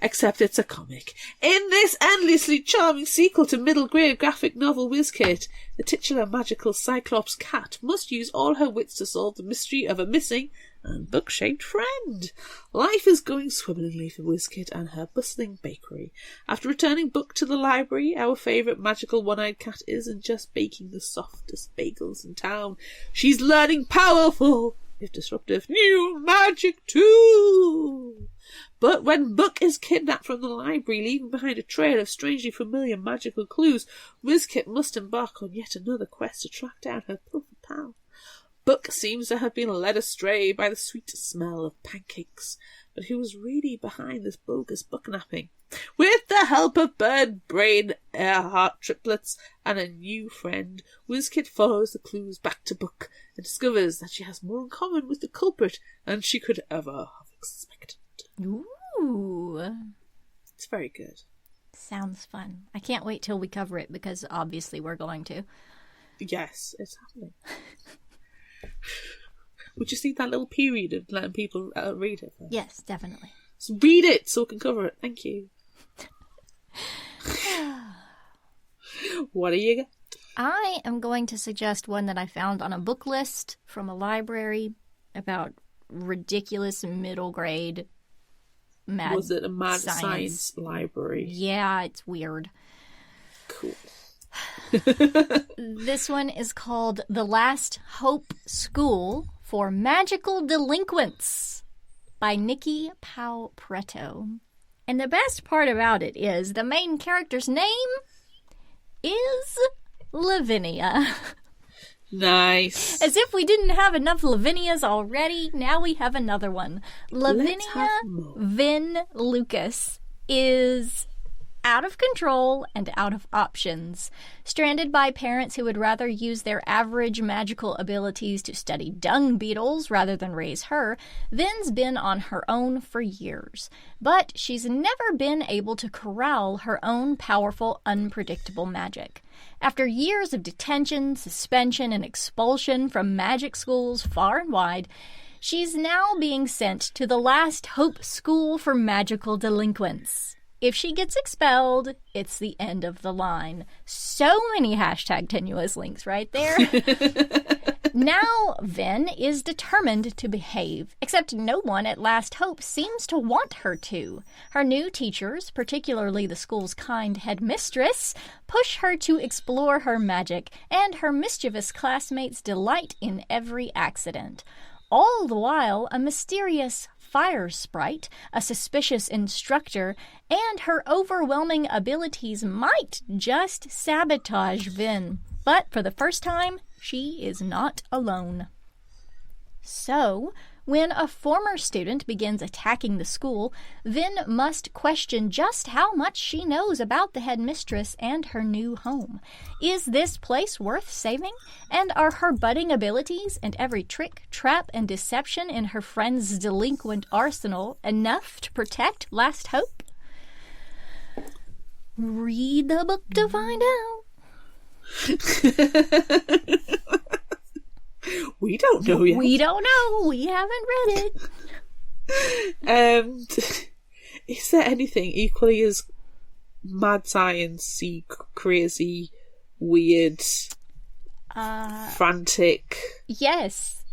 Except it's a comic. In this endlessly charming sequel to middle grade graphic novel WizKit, the titular magical Cyclops cat must use all her wits to solve the mystery of a missing and book-shaped friend. Life is going swimmingly for WizKit and her bustling bakery. After returning book to the library, our favourite magical one-eyed cat isn't just baking the softest bagels in town. She's learning powerful, if disruptive, new magic too. But when Book is kidnapped from the library, leaving behind a trail of strangely familiar magical clues, WizKit must embark on yet another quest to track down her pilfered pal. Book seems to have been led astray by the sweet smell of pancakes, but who was really behind this bogus booknapping? With the help of Bird, Brain, Earhart triplets, and a new friend, WizKit follows the clues back to Book and discovers that she has more in common with the culprit than she could ever have expected. Ooh. It's very good. Sounds fun. I can't wait till we cover it because obviously we're going to. Yes, it's happening. We just need that little period of letting people read it. Yes, definitely. So read it so we can cover it. Thank you. What do you got? I am going to suggest one that I found on a book list from a library about ridiculous middle grade mad Was it a mad science library? Yeah, it's weird. Cool. This one is called The Last Hope School for Magical Delinquents by Nikki Pau Preto. And the best part about it is the main character's name is Lavinia. Nice. As if we didn't have enough Lavinias already, now we have another one. Lavinia Vin Lucas is out of control and out of options. Stranded by parents who would rather use their average magical abilities to study dung beetles rather than raise her, Vin's been on her own for years. But she's never been able to corral her own powerful, unpredictable magic. After years of detention, suspension, and expulsion from magic schools far and wide, she's now being sent to the Last Hope School for Magical Delinquents. If she gets expelled, it's the end of the line. So many hashtag tenuous links right there. Now, Vin is determined to behave, except no one at Last Hope seems to want her to. Her new teachers, particularly the school's kind headmistress, push her to explore her magic, and her mischievous classmates delight in every accident. All the while, a mysterious fire sprite, a suspicious instructor, and her overwhelming abilities might just sabotage Vin. But for the first time, she is not alone. So, when a former student begins attacking the school, Vin must question just how much she knows about the headmistress and her new home. Is this place worth saving? And are her budding abilities and every trick, trap, and deception in her friend's delinquent arsenal enough to protect Last Hope? Read the book to find out. We don't know yet. We don't know. We haven't read it. Is there anything equally as mad science-y, crazy, weird, frantic? Yes.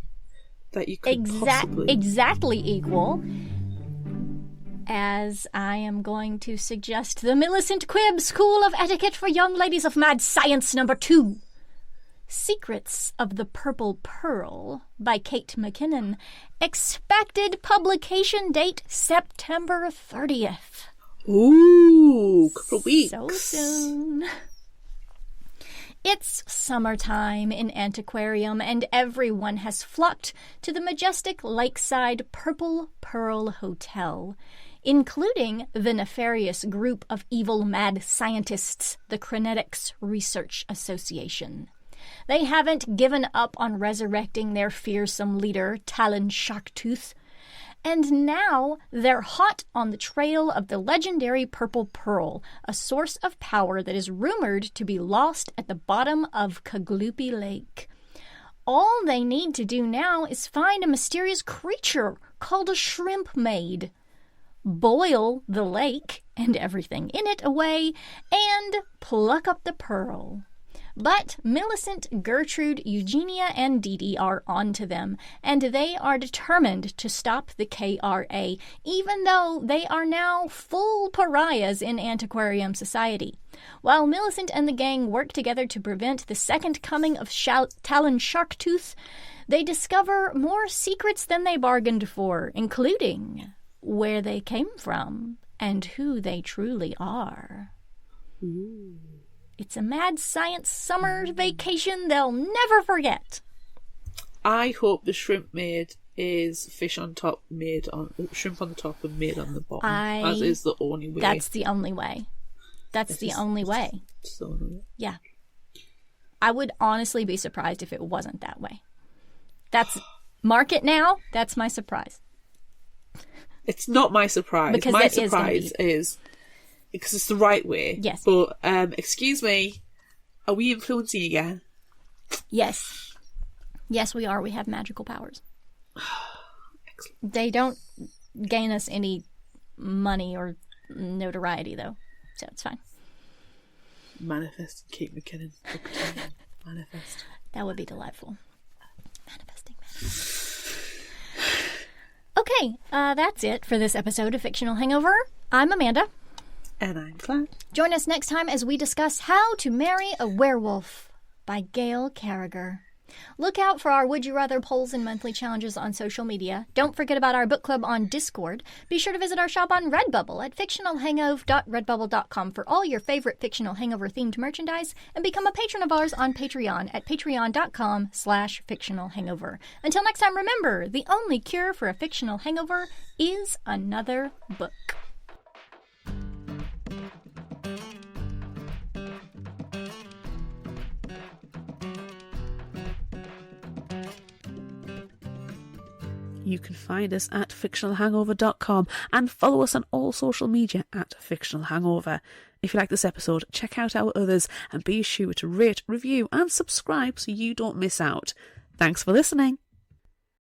That you could possibly... Exactly equal. As I am going to suggest the Millicent Quibb School of Etiquette for Young Ladies of Mad Science #2. Secrets of the Purple Pearl by Kate McKinnon. Expected publication date September 30th. Ooh, couple of weeks. So soon. It's summertime in Antiquarium, and everyone has flocked to the majestic lakeside Purple Pearl Hotel, including the nefarious group of evil mad scientists, the Cronetics Research Association. They haven't given up on resurrecting their fearsome leader, Talon Sharktooth, and now they're hot on the trail of the legendary Purple Pearl, a source of power that is rumored to be lost at the bottom of Kagloopy Lake. All they need to do now is find a mysterious creature called a shrimp maid, boil the lake and everything in it away, and pluck up the pearl. But Millicent, Gertrude, Eugenia, and Dee Dee are onto them, and they are determined to stop the KRA, even though they are now full pariahs in Antiquarium society. While Millicent and the gang work together to prevent the second coming of Talon Sharktooth, they discover more secrets than they bargained for, including where they came from and who they truly are. Ooh. It's a mad science summer vacation they'll never forget. I hope the shrimp maid is fish on top, shrimp on the top and maid on the bottom. As is the only way. That's the only way. That's the only way. Yeah. I would honestly be surprised if it wasn't that way. Mark it now. That's my surprise. It's not my surprise. Because my surprise is because it's the right way. Yes. But, excuse me, are we influencing again? Yes. Yes, we are. We have magical powers. Excellent. They don't gain us any money or notoriety, though. So it's fine. Manifest Kate McKinnon. Manifest. That would be delightful. Manifesting. Okay, that's it for this episode of Fictional Hangover. I'm Amanda. And I'm Claire. Join us next time as we discuss How to Marry a Werewolf by Gail Carriger. Look out for our Would You Rather polls and monthly challenges on social media. Don't forget about our book club on Discord. Be sure to visit our shop on Redbubble at fictionalhangover.redbubble.com for all your favorite Fictional Hangover-themed merchandise, and become a patron of ours on Patreon at patreon.com/fictionalhangover. Until next time, remember, the only cure for a fictional hangover is another book. You can find us at fictionalhangover.com and follow us on all social media at Fictional Hangover. If you like this episode, check out our others and be sure to rate, review and subscribe so you don't miss out. Thanks for listening.